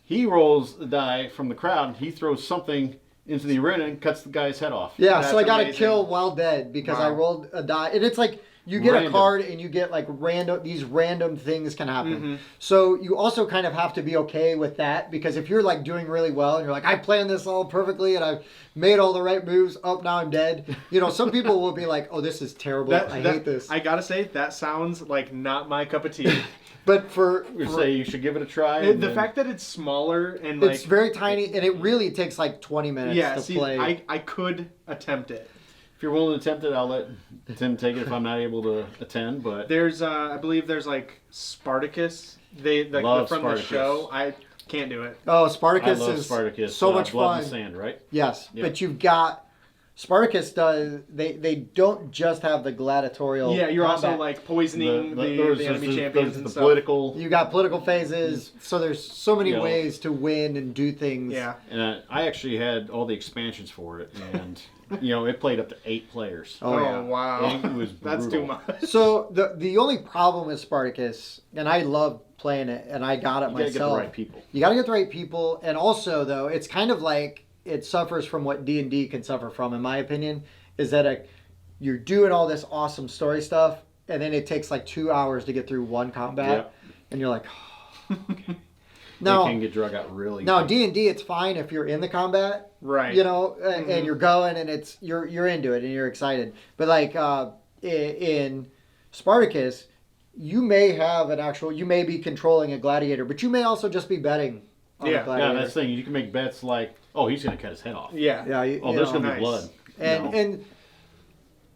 He rolls the die from the crowd. He throws something into the arena and cuts the guy's head off. Yeah, so I That's got a amazing. kill while dead because I Wow. rolled a die, and it's like you get a Random. card and you get like random things can happen. Mm-hmm. So you also kind of have to be okay with that because if you're like doing really well and you're like I planned this all perfectly and I've made all the right moves, oh now I'm dead. Some people will be like, oh this is terrible, I hate this. I gotta say that sounds like not my cup of tea. But for We say you should give it a try. and The then- fact that it's smaller and like it's very tiny and it really takes like 20 minutes yeah, to see, play. I could attempt it. if you're willing to attempt it, I'll let Tim take it if I'm not able to attend. But There's I believe there's like Spartacus. They like Love from Spartacus. the show. I can't do it. Oh, I Spartacus love is Spartacus. so much Blood fun. and Sand, right? Yes, Yeah. but you've got Spartacus does. They don't just have the gladiatorial. Yeah, you're also combat. like poisoning the there's enemy the- champions there's and the stuff. political. You got political phases, so there's so many You know, ways to win and do things. Yeah. And I actually had all the expansions for it, and it played up to 8 players. Oh, yeah. Wow. It was That's too brutal. much. So the only problem with Spartacus, and I love playing it, and I got it You gotta myself. get the right people. You got to get the right people, and also though, it's kind of like it suffers from what D&D can suffer from, in my opinion, is that you're doing all this awesome story stuff, and then it takes like 2 hours to get through one combat, and you're like, oh, okay. Now, Now, they can get drug out really. now quick. D&D, it's fine if you're in the combat, Right. and you're going, and it's you're into it, and you're excited. But like in Spartacus, you may have you may be controlling a gladiator, but you may also just be betting on Yeah. the gladiator. Yeah, that's the thing. You can make bets like, oh, he's gonna cut his head off. Yeah. Yeah, Oh, there's gonna Nice. be blood. and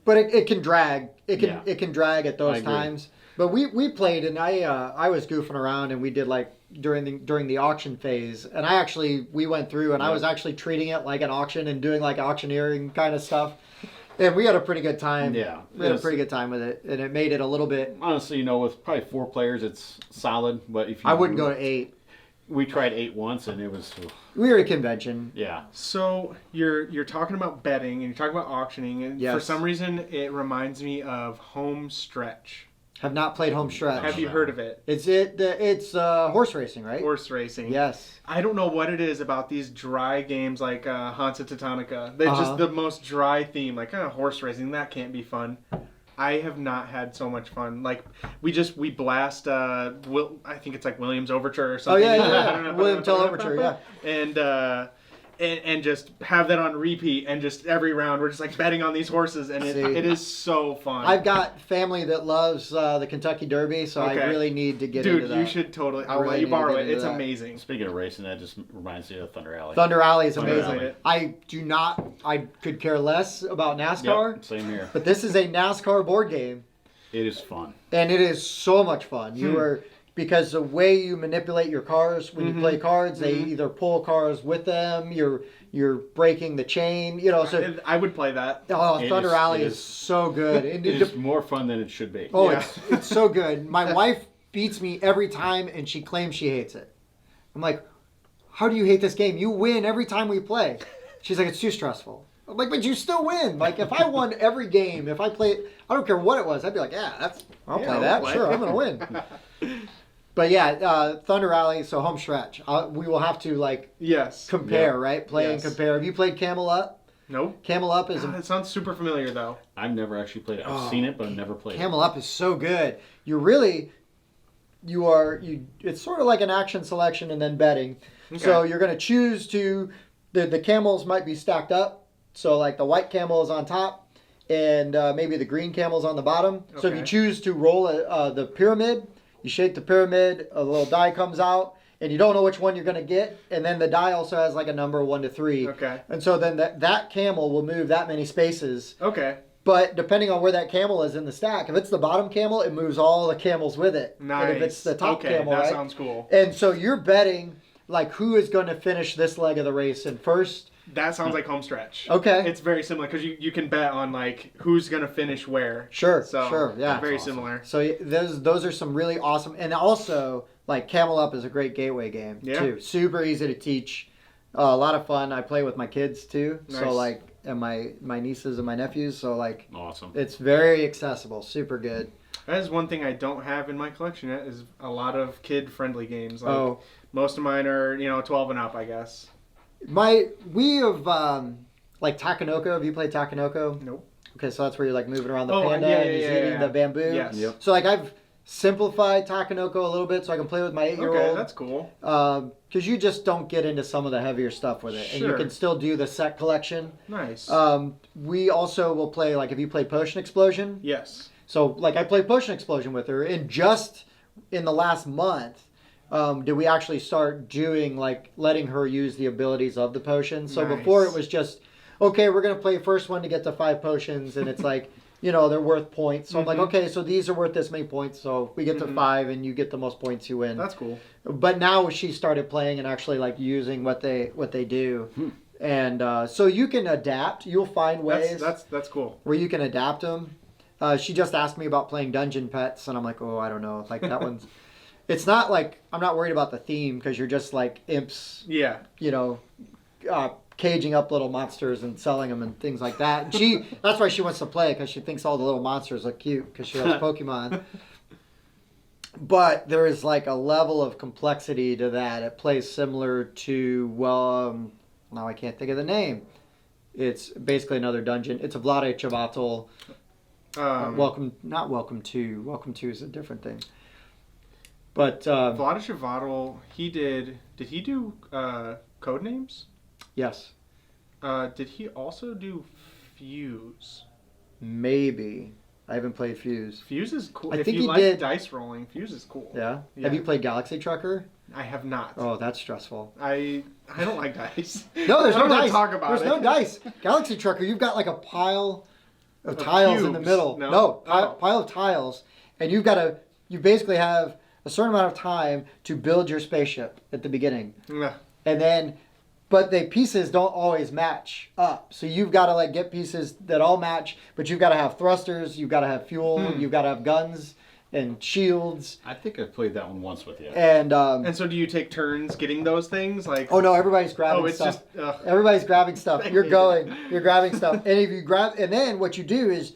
but it can drag. Yeah. It can drag at those I agree. times. But we played, and I was goofing around, and we did like during the auction phase, and we went through, and I Yeah. was actually treating it like an auction and doing like auctioneering kind of stuff, and we had a pretty good time. Yeah. We had a Yes. pretty good time with it, and it made it a little bit. Honestly, with probably 4 players, it's solid. But if you, I wouldn't go to 8. We tried 8 once, and it was, We were at a convention. yeah. So you're talking about betting and you're talking about auctioning, and for Yes. some reason it reminds me of Home Stretch. Have not played Home Stretch. Have you heard of it? It's horse racing, right? Horse racing. Yes. I don't know what it is about these dry games like Hansa Teutonica. They're Uh-huh. just the most dry theme. Like, horse racing, that can't be fun. I have not had so much fun. Like, we blast, I think it's like Williams Overture or Oh something. yeah, I don't yeah. know. William Tell Overture, yeah. And just have that on repeat, and just every round we're just like betting on these horses, and See. it is so fun. I've got family that loves the Kentucky Derby, so I Okay. really need to get into Dude, that. you should totally. I'll really let you need to borrow get it. into It's that. amazing. Speaking of racing, that just reminds me of Thunder Alley. Thunder Alley is Thunder amazing. Alley. I do not. I could care less about NASCAR, Yep, same here. but this is a NASCAR board game, It is fun. and it is so much fun. You are because the way you manipulate your cars when you play cards, they either pull cars with them. You're breaking the chain. So I would play that. Thunder is- Alley it is is- so good. And It is more fun than it should be. Oh, Yeah. it's so good. My wife beats me every time, and she claims she hates it. I'm like, how do you hate this game? You win every time we play. She's like, it's too stressful. I'm like, but you still win. Like, if I won every game, if I played, I don't care what it was, I'd be like, I'll play I'll that. play. Sure, I'm gonna win. But yeah, Thunder Alley, so home stretch. We will have to like Yes. compare, Yeah. right? Play and Yes. compare. Have you played Camel Up? Nope. Camel Up is God, it sounds super familiar though. I've never actually played it. I've seen it, but I've never played Camel Up is so good. It's sort of like an action selection and then betting. So Okay. you're going to choose the camels might be stacked up. So like the white camel is on top and maybe the green camel's on the bottom. So if you Okay. choose to roll the pyramid, you shake the pyramid, a little die comes out, and you don't know which one you're going to get. And then the die also has like a number 1 to 3. Okay. And so then that camel will move that many spaces. Okay. But depending on where that camel is in the stack, if it's the bottom camel, it moves all the camels with it. Nice. And if it's the top okay, camel, that right? sounds cool. And so you're betting like who is going to finish this leg of the race in first. That sounds like home stretch. Okay. It's very similar because you can bet on like who's gonna finish where. Sure. So Sure. Yeah. very awesome. similar. So those are some really awesome, and also like Camel Up is a great gateway game too. Super easy to teach, a lot of fun. I play with my kids too. Nice. So like, and my nieces and my nephews. So like, Awesome. it's very accessible. Super good. That is one thing I don't have in my collection yet is a lot of kid friendly games. Like Oh. most of mine are 12 and up, I guess. We have like Takanoko. Have you played Takanoko? Nope. Okay, so that's where you're like moving around the Oh, panda yeah, and yeah, he's yeah, eating yeah. the bamboo. Yes. Yep. So like I've simplified Takanoko a little bit so I can play with my 8-year-old. Okay, that's cool. Because you just don't get into some of the heavier stuff with it, and you Sure. can still do the set collection. Nice. We also will play like if you play Potion Explosion. Yes. So like I played Potion Explosion with her, and just in the last month, did we actually start doing like letting her use the abilities of the potions. So Nice. before it was just okay, we're gonna play first one to get to 5 potions, and it's like. They're worth points. So I'm like, okay, so these are worth this many points. So if we get to 5 and you get the most points, you win. That's cool. But now she started playing and actually like using what they do. And so you can adapt. You'll find ways That's cool. where you can adapt them. She just asked me about playing Dungeon Pets, and I'm like, oh, I don't know. Like that one's... It's not like... I'm not worried about the theme because you're just like imps, Yeah. caging up little monsters and selling them and things like that. And that's why she wants to play, because she thinks all the little monsters look cute because she loves Pokemon. But there is like a level of complexity to that. It plays similar to, now I can't think of the name. It's basically another dungeon. It's a Vlade Chavatal. Welcome to is a different thing. But Vlada Chavatal, did he do Codenames? yes, Did he also do Fuse? maybe. I haven't played Fuse. Fuse is cool. I If think you he like did- dice rolling, Fuse is cool. Yeah? Yeah. Have you played Galaxy Trucker? I have not. Oh, that's stressful. I don't like dice. No, there's I no don't wanna dice. talk about There's it. no dice. Galaxy Trucker, you've got like a pile of Of tiles in the cubes. middle. No? Oh. Pile of tiles, and you basically have a certain amount of time to build your spaceship at the beginning, Ugh. and then, but the pieces don't always match up. So you've got to like get pieces that all match, but you've got to have thrusters, you've got to have fuel, you've got to have guns and shields, I think I played that one once with you. and And so do you take turns getting those things? Like oh no, everybody's grabbing it's stuff. just ugh. Everybody's grabbing stuff. I You're hate going. You're grabbing stuff. And if you grab, and then what you do is,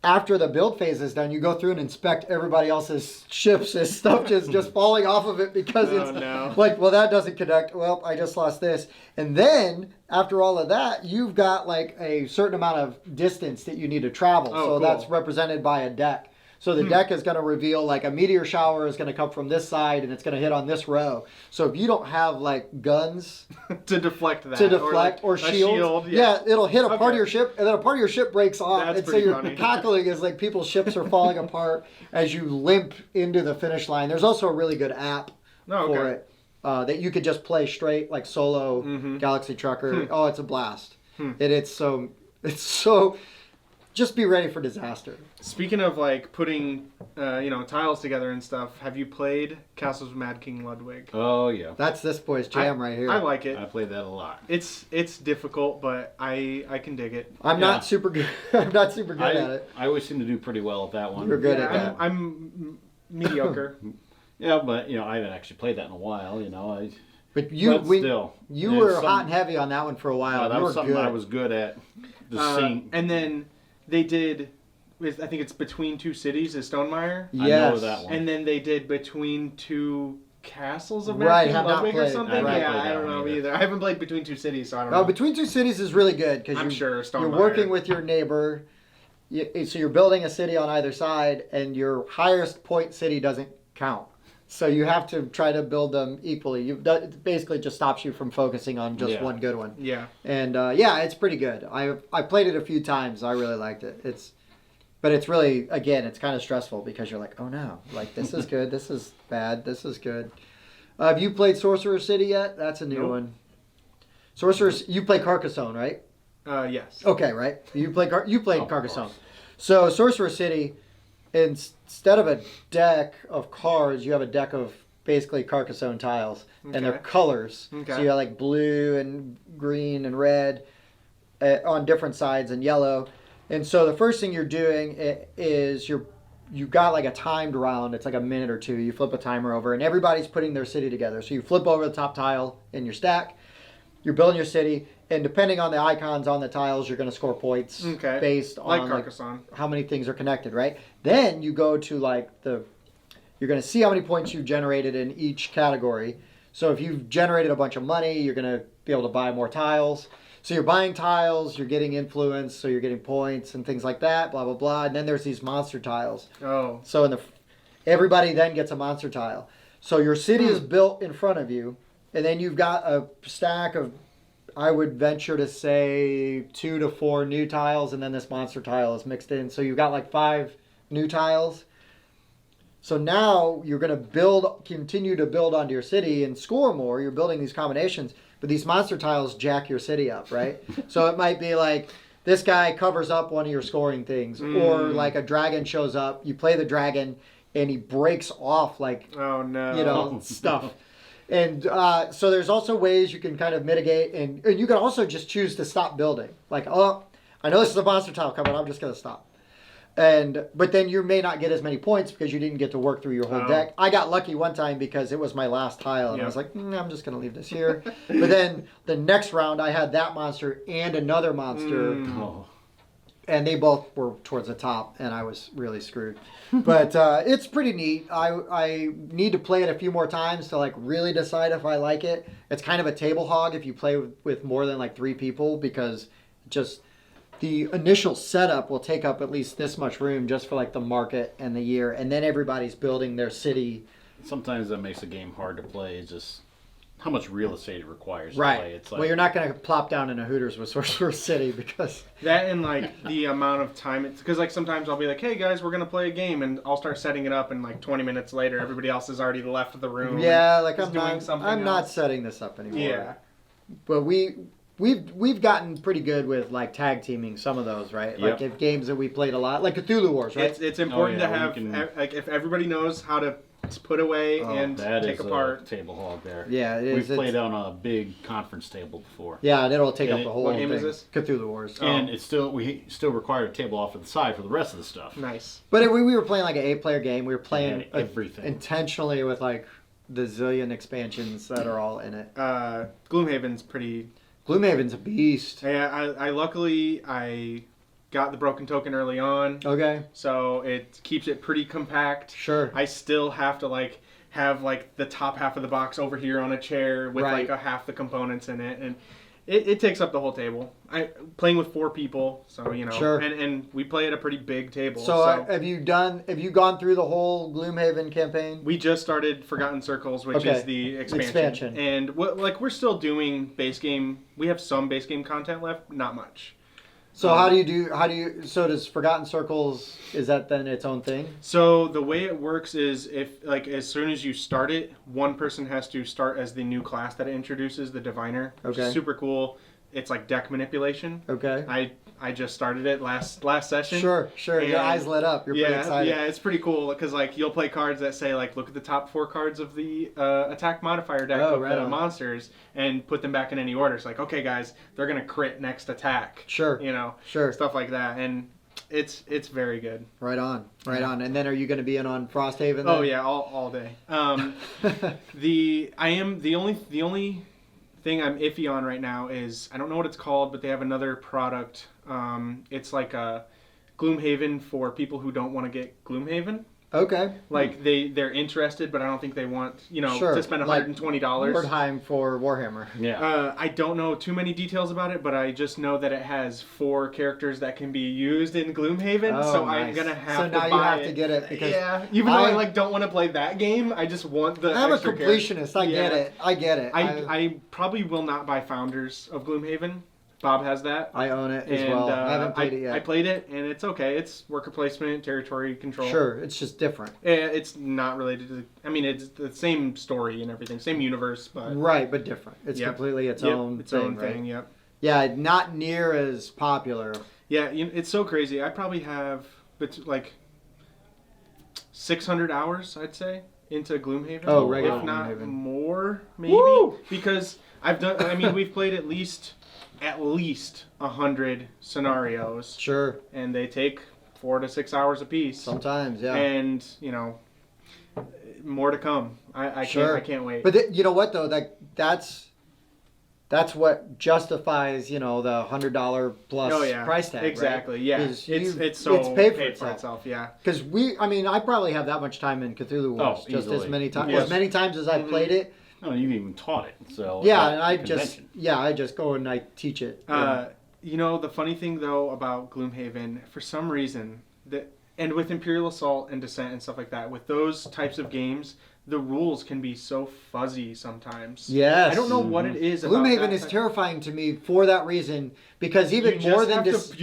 after the build phase is done, you go through and inspect everybody else's ships. As stuff just falling off of it because Oh, it's no. like, well, that doesn't connect. Well, I just lost this. And then after all of that, you've got like a certain amount of distance that you need to travel. Oh, so cool. that's represented by a deck. So the deck is going to reveal like a meteor shower is going to come from this side and it's going to hit on this row. So if you don't have like guns to deflect that. to deflect or a shield. yeah. It'll hit a part Okay. of your ship, and then a part of your ship breaks off. That's and so pretty you're funny. cackling as like people's ships are falling apart as you limp into the finish line. There's also a really good app Oh, for okay. it that you could just play straight like solo Galaxy Trucker. Oh, it's a blast. It's so. Just be ready for disaster. Speaking of like putting tiles together and stuff, have you played Castles of Mad King Ludwig? Oh yeah, That's this boy's jam right here. I like it. I played that a lot. It's difficult, but I can dig it. I'm Yeah. not super good. I'm not super good at it. I always seem to do pretty well at that one. You're good Yeah, at that. I'm mediocre. Yeah, but I haven't actually played that in a while. But But still, you Yeah, were some- hot and heavy on that one for a while. that you was were something good. I was good at. The scene. And then they did, I think it's Between Two Cities is Stonemeyer. I know Yes. that one. And then they did Between Two Castles of Right, Mad King have not Ludwig or played- something. I haven't Yeah, played I that don't one know either. either. I haven't played Between Two Cities, so I don't No, know. Between Two Cities is really good because I'm sure you're Stonemeyer. working with your neighbor. So you're building a city on either side, and your highest point city doesn't count. So you have to try to build them equally. It basically just stops you from focusing on just Yeah. one good one. Yeah. And it's pretty good. I played it a few times. I really liked it. But it's really, again, it's kind of stressful because you're like, oh no, like this is good, this is bad, this is good. Have you played Sorcerer City yet? That's a new Nope. one. Sorcerer's, you play Carcassonne, right? Yes. Okay, right. You played Of Carcassonne. course. So Sorcerer City, instead of a deck of cards, you have a deck of basically Carcassonne tiles, and they're Okay. colors. Okay. So you have like blue and green and red on different sides and yellow. And so the first thing you're doing is you got like a timed round. It's like a minute or two. You flip a timer over, and everybody's putting their city together. So you flip over the top tile in your stack. You're building your city, and depending on the icons on the tiles, you're going to score points Okay. based on Like Carcassonne. how many things are connected, right? Then you go to you're going to see how many points you've generated in each category. So if you've generated a bunch of money, you're going to be able to buy more tiles. So you're buying tiles, you're getting influence, so you're getting points and things like that, blah, blah, blah. And then there's these monster tiles. Oh. So everybody then gets a monster tile. So your city is built in front of you, and then you've got a stack of, I would venture to say, 2 to 4 new tiles, and then this monster tile is mixed in. So you've got like 5 new tiles. So now you're going to continue to build onto your city and score more. You're building these combinations, but these monster tiles jack your city up, right? So it might be like this guy covers up one of your scoring things, or like a dragon shows up. You play the dragon, and he breaks off like Oh no. stuff. And so there's also ways you can kind of mitigate, and you can also just choose to stop building. Like, oh, I know this is a monster tile coming, I'm just going to stop. But then you may not get as many points because you didn't get to work through your whole deck. I got lucky one time because it was my last tile, and I was like, I'm just going to leave this here. But then the next round, I had that monster and another monster. Oh. And they both were towards the top, and I was really screwed. But it's pretty neat. I need to play it a few more times to like really decide if I like it. It's kind of a table hog if you play with more than like 3 people, because just the initial setup will take up at least this much room just for like the market and the year, and then everybody's building their city. Sometimes that makes a game hard to play. It's just how much real estate it requires Right. to play. It's like, Well, you're not going to plop down in a Hooters with Sorcerer City because That and like the amount of time it's because like sometimes I'll be like, hey guys, we're gonna play a game, and I'll start setting it up, and like 20 minutes later, everybody else has already left the room. yeah, like is I'm doing not something I'm not else. setting this up anymore. Yeah. But we've gotten pretty good with like tag teaming some of those, right? Like Yep. if games that we played a lot, like Cthulhu Wars, right? It's important yeah, to we have can- like if everybody knows how to put away and that take is apart. a table hog there. Yeah, it is. We've played on a big conference table before. Yeah, and it'll take And up the whole what thing. game is this? Cthulhu Wars. And it's we still require a table off to the side for the rest of the stuff. Nice. But we were playing like an 8-player game. We were playing Yeah, everything. intentionally with like the zillion expansions that are all in it. Gloomhaven's pretty. Gloomhaven's a beast. Yeah, I luckily I got the broken token early on, Okay, so it keeps it pretty compact. sure. I still have to like have like the top half of the box over here on a chair with Right. like a half the components in it, and it takes up the whole table. I playing with 4 people, so you know, Sure. and we play at a pretty big table. So have you gone through the whole Gloomhaven campaign? we just started Forgotten Circles, which Okay. is the expansion, Expansion. and we're still doing base game. We have some base game content left, not much. So so does Forgotten Circles, is that then its own thing? So the way it works is if like as soon as you start it, one person has to start as the new class that it introduces, the diviner. Which Okay. is super cool. It's like deck manipulation. Okay. I just started it last session. Sure. Your And- eyes lit up. You're pretty excited. Yeah, it's pretty cool because like you'll play cards that say like look at the top 4 cards of the attack modifier deck Oh, of right the on. monsters and put them back in any order. It's like okay guys, they're gonna crit next attack. Sure. You know, Sure. stuff like that, and it's very good. Right on. And then are you going to be in on Frosthaven? Oh then? yeah, all day. The only thing I'm iffy on right now is I don't know what it's called, but they have another product. It's like a Gloomhaven for people who don't want to get Gloomhaven. Okay. Like they're interested, but I don't think they want Sure, to spend like $120. Mordheim for Warhammer. Yeah. I don't know too many details about it, but I just know that it has 4 characters that can be used in Gloomhaven. Oh, so I'm nice. gonna have So to now buy you have it. to get it because Yeah, even though I I- like don't want to play that game, I just want the. I'm a extra completionist. I get Yeah. it. I get it. I probably will not buy Founders of Gloomhaven. Bob has that. I own it as And, well. I haven't played it yet. I played it, and it's okay. It's worker placement, territory control. Sure, it's just different. It's not related to. I mean, it's the same story and everything, same universe, but Right, but different. It's Yep. completely its Yep, own its thing, own right? thing. Yep. Yeah, not near as popular. Yeah, it's so crazy. I probably have like 600 hours, I'd say, into Gloomhaven. Oh, regular if not Gloomhaven. more, maybe. Woo! Because I've done. I mean, we've played at least 100 scenarios, Sure. and they take 4 to 6 hours apiece. Sometimes, yeah. And more to come. Sure. I can't wait. But you know what though? That's what justifies the $100 plus price tag. Exactly. Right? Yeah. It's paid for itself. Yeah. Because I probably have that much time in Cthulhu Wars, just easily. as many times Yes. as many times as I've played it. No, you even taught it. So Yeah, at and I the just convention. go and I teach it. The funny thing though about Gloomhaven, for some reason, and with Imperial Assault and Descent and stuff like that, with those types of games, the rules can be so fuzzy sometimes. Yes. I don't know what it is about Gloomhaven that is type- terrifying to me for that reason, because you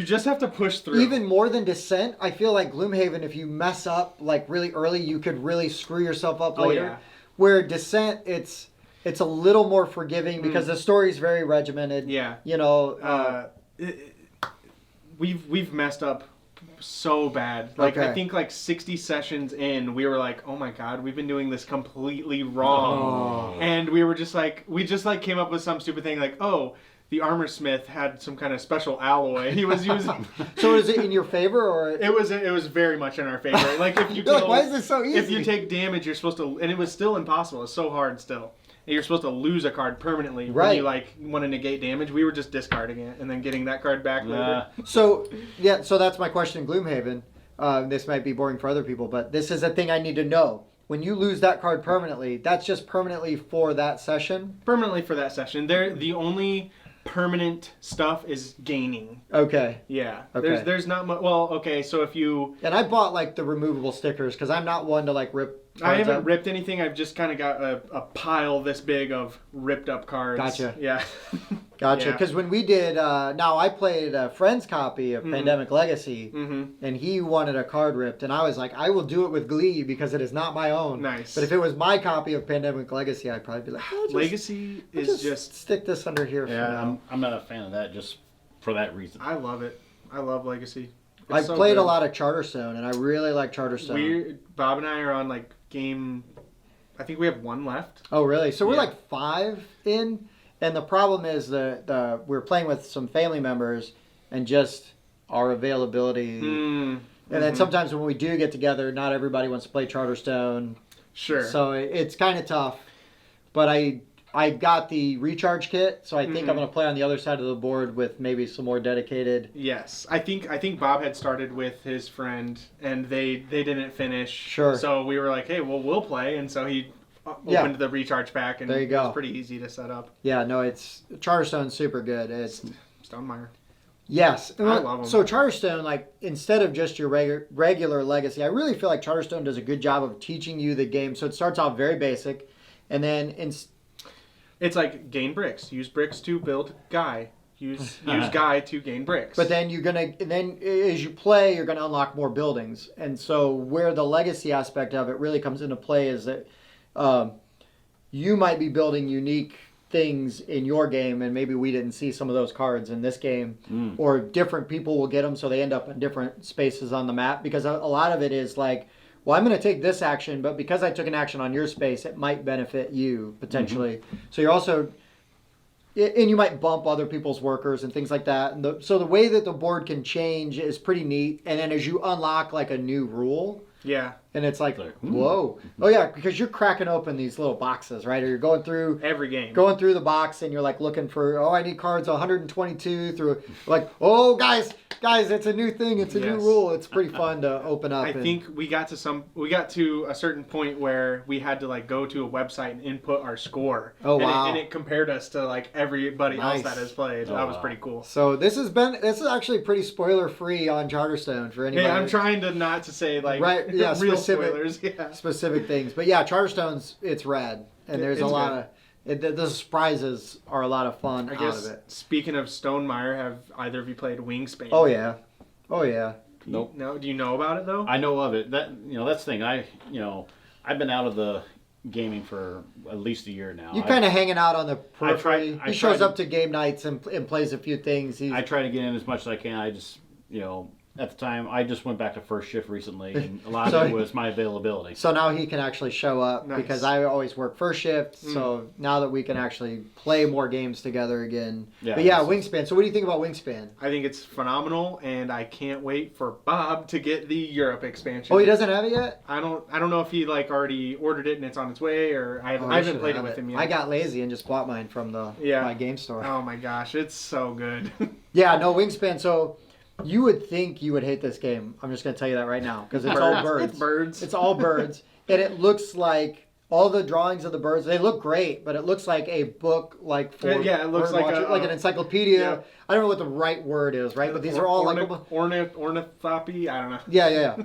just have to push through. even more than Descent, I feel like Gloomhaven, if you mess up like really early, you could really screw yourself up later. Yeah. Where Descent, it's a little more forgiving because the story's very regimented. Yeah. We've messed up so bad. Like Okay. I think like 60 sessions in, we were like, "Oh my god, we've been doing this completely wrong." Oh. And we just came up with some stupid thing like, "Oh, the armor smith had some kind of special alloy he was using." So is it in your favor or? It was very much in our favor. Like if you You're like, kill, why is this so easy? if you take damage, you're supposed to, and it was still impossible. It's so hard still. And you're supposed to lose a card permanently when Right. you like want to negate damage. We were just discarding it and then getting that card back later. So that's my question in Gloomhaven. This might be boring for other people, but this is a thing I need to know. When you lose that card permanently, that's just permanently for that session? Permanently for that session. The only permanent stuff is gaining. Okay. Yeah. Okay. There's not much. Well, okay. So if you, And I bought like the removable stickers because I'm not one to like rip I cards haven't up. ripped anything. I've just kind of got a pile this big of ripped up cards. Gotcha. Yeah. Gotcha. Yeah. Because when we did, now I played a friend's copy of Pandemic Legacy, Mm-hmm. and he wanted a card ripped, and I was like, I will do it with glee because it is not my own. Nice. But if it was my copy of Pandemic Legacy, I'd probably be like, oh, Legacy I'll is just. stick this under here for Yeah, now. I'm not a fan of that just for that reason. I love it. I love Legacy. It's I've so played good. a lot of Charterstone, and I really like Charterstone. Bob and I are on like game. I think we have one left. Oh, really? So we're Yeah. like 5 in, and the problem is the we're playing with some family members, and just our availability. And then sometimes when we do get together, not everybody wants to play Charterstone. Sure. So it's kind of tough. But I got the recharge kit, so I think I'm going to play on the other side of the board with maybe some more dedicated. Yes, I think Bob had started with his friend, and they didn't finish. Sure. So we were like, hey, well, we'll play, and so he opened the recharge pack, and There you it go. was pretty easy to set up. Yeah, no, it's Charterstone's super good. It's Stonemeyer. yes. I love 'em. So Charterstone, like instead of just your regular Legacy, I really feel like Charterstone does a good job of teaching you the game. So it starts off very basic, and then It's like gain bricks. Use bricks to build guy. Use guy to gain bricks. But then as you play, you're gonna unlock more buildings. And so where the legacy aspect of it really comes into play is that you might be building unique things in your game, and maybe we didn't see some of those cards in this game, or different people will get them, so they end up in different spaces on the map. Because a lot of it is like, well, I'm going to take this action, but because I took an action on your space, it might benefit you potentially. So you're also, and you might bump other people's workers and things like that. And so the way that the board can change is pretty neat. And then as you unlock like a new rule, yeah, and it's like, whoa. Oh yeah, because you're cracking open these little boxes, right? Or you're going through every game. Going through the box, and you're like looking for, I need cards 122 through, like, oh guys, it's a new thing, it's a new rule. It's pretty fun to open up. I think we got to a certain point where we had to like go to a website and input our score. Oh wow! And it compared us to like everybody else that has played. That was pretty cool. So this is actually pretty spoiler free on Charterstone for anybody. Yeah, I'm trying to not to say like real spoilers. Yeah. Specific things, but yeah, Charterstone's it's rad, and there's a lot of. The surprises are a lot of fun out of it. Speaking of Stonemeyer, have either of you played Wingspan? Oh yeah. Nope. No, do you know about it though? I know of it. That's the thing. I've been out of the gaming for at least a year now. You're kind of hanging out on the periphery. I He shows tried up to game nights and plays a few things. I try to get in as much as I can. I just, at the time, I just went back to first shift recently, and a lot of it was my availability. So now he can actually show up Nice. because I always work first shift. So now that we can actually play more games together again. Yeah, But yeah, Wingspan. So what do you think about Wingspan? I think it's phenomenal, and I can't wait for Bob to get the Europe expansion. Oh, he doesn't have it yet? I don't know if he like already ordered it and it's on its way, or I haven't played it with him yet. I got lazy and just bought mine from my game store. Oh my gosh, it's so good. Yeah, no, Wingspan. So you would think you would hate this game. I'm just going to tell you that right now because it's all birds. It's birds. It's all birds. And it looks like all the drawings of the birds, they look great, but it looks like a book for it looks like an encyclopedia. Yeah. I don't know what the right word is, right? But these are all like ornithopy. I don't know. Yeah.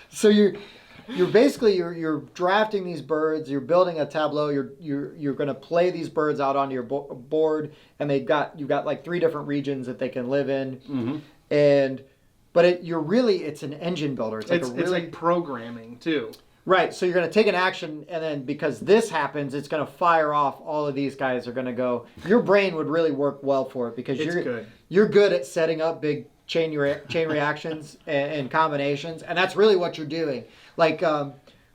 So you're basically you're drafting these birds. You're building a tableau. You're going to play these birds out onto your board, and you've got like 3 different regions that they can live in, but it's an engine builder. It's like programming too. Right, so you're going to take an action, and then because this happens, it's going to fire off. All of these guys are going to go. Your brain would really work well for it because you're good at setting up big chain reactions and combinations, and that's really what you're doing. Like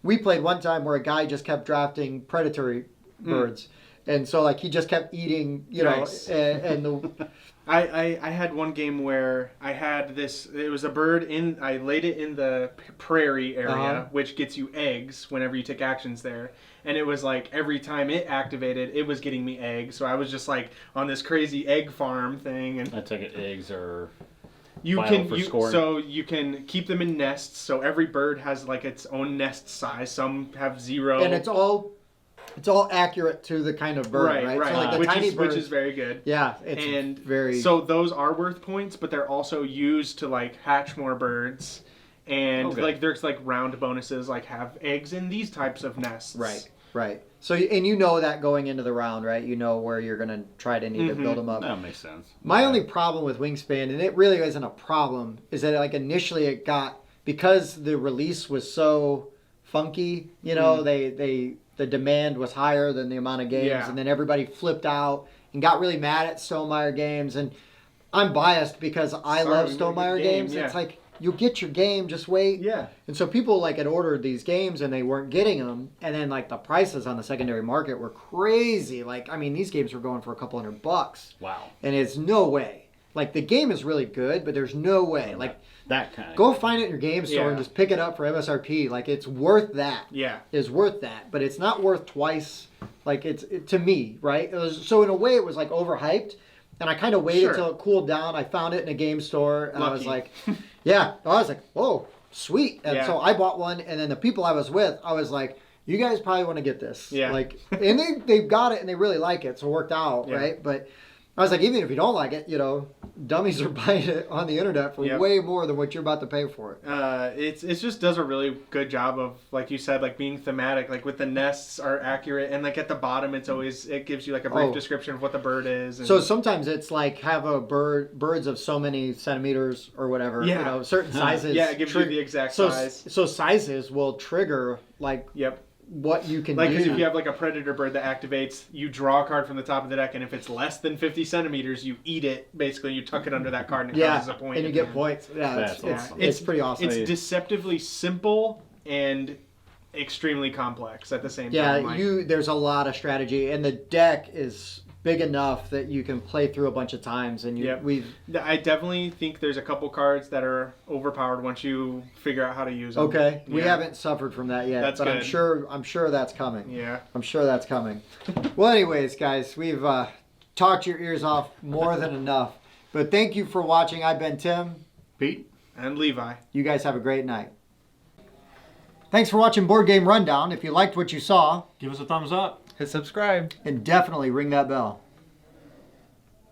we played one time where a guy just kept drafting predatory birds, and so like he just kept eating, Nice. and the. I had one game where I had this. It was a bird I laid it in the prairie area, which gets you eggs whenever you take actions there. And it was like every time it activated, it was getting me eggs. So I was just like on this crazy egg farm thing. And I take it eggs are you can keep them in nests. So every bird has like its own nest size. Some have 0, and it's all accurate to the kind of bird, right? Right. So like the tiny birds, which is very good. Yeah, So those are worth points, but they're also used to like hatch more birds, and like there's like round bonuses, like have eggs in these types of nests. Right. So and that going into the round, right? You know where you're gonna try to need to build them up. That makes sense. My only problem with Wingspan, and it really isn't a problem, is that like initially it got, because the release was so funky. The demand was higher than the amount of games, and then everybody flipped out and got really mad at Stonemaier games. And I'm biased because I love Stonemaier games. Yeah. It's like, you'll get your game, just wait. Yeah. And so people like had ordered these games and they weren't getting them, and then like the prices on the secondary market were crazy. Like, I mean, these games were going for a couple $100. Wow. And it's no way. Like, the game is really good, but there's no way. Like, that kind of go find it in your game store and just pick it up for MSRP. Like, it's worth that. Yeah. It's worth that. But it's not worth twice. Like, to me, right? So in a way, it was like overhyped. And I kind of waited till it cooled down. I found it in a game store. And I was like, I was like, whoa, sweet. And so I bought one. And then the people I was with, I was like, you guys probably want to get this. Yeah. Like, and they've got it and they really like it. So it worked out, right? But I was like, even if you don't like it, dummies are buying it on the internet for way more than what you're about to pay for it. It just does a really good job of, like you said, like being thematic. Like with the nests are accurate, and like at the bottom, it gives you like a brief description of what the bird is. And... So sometimes it's like have a birds of so many centimeters or whatever. Yeah. Certain sizes. Yeah, it gives you the exact size. So sizes will trigger like. Yep. What you can do. Like, because if you have like a predator bird that activates, you draw a card from the top of the deck, and if it's less than 50 centimeters, you eat it. Basically, you tuck it under that card, and it counts as a point. And you get points. Yeah, That's awesome. It's pretty awesome. It's deceptively simple and extremely complex at the same time. Yeah, there's a lot of strategy, and the deck is big enough that you can play through a bunch of times. And I definitely think there's a couple cards that are overpowered once you figure out how to use them. Okay, we haven't suffered from that yet, but good. I'm sure that's coming. Yeah, I'm sure that's coming. Well, anyways, guys, we've talked your ears off more than enough. But thank you for watching. I've been Tim, Pete, and Levi. You guys have a great night. Thanks for watching Board Game Rundown. If you liked what you saw, give us a thumbs up. Hit subscribe. And definitely ring that bell.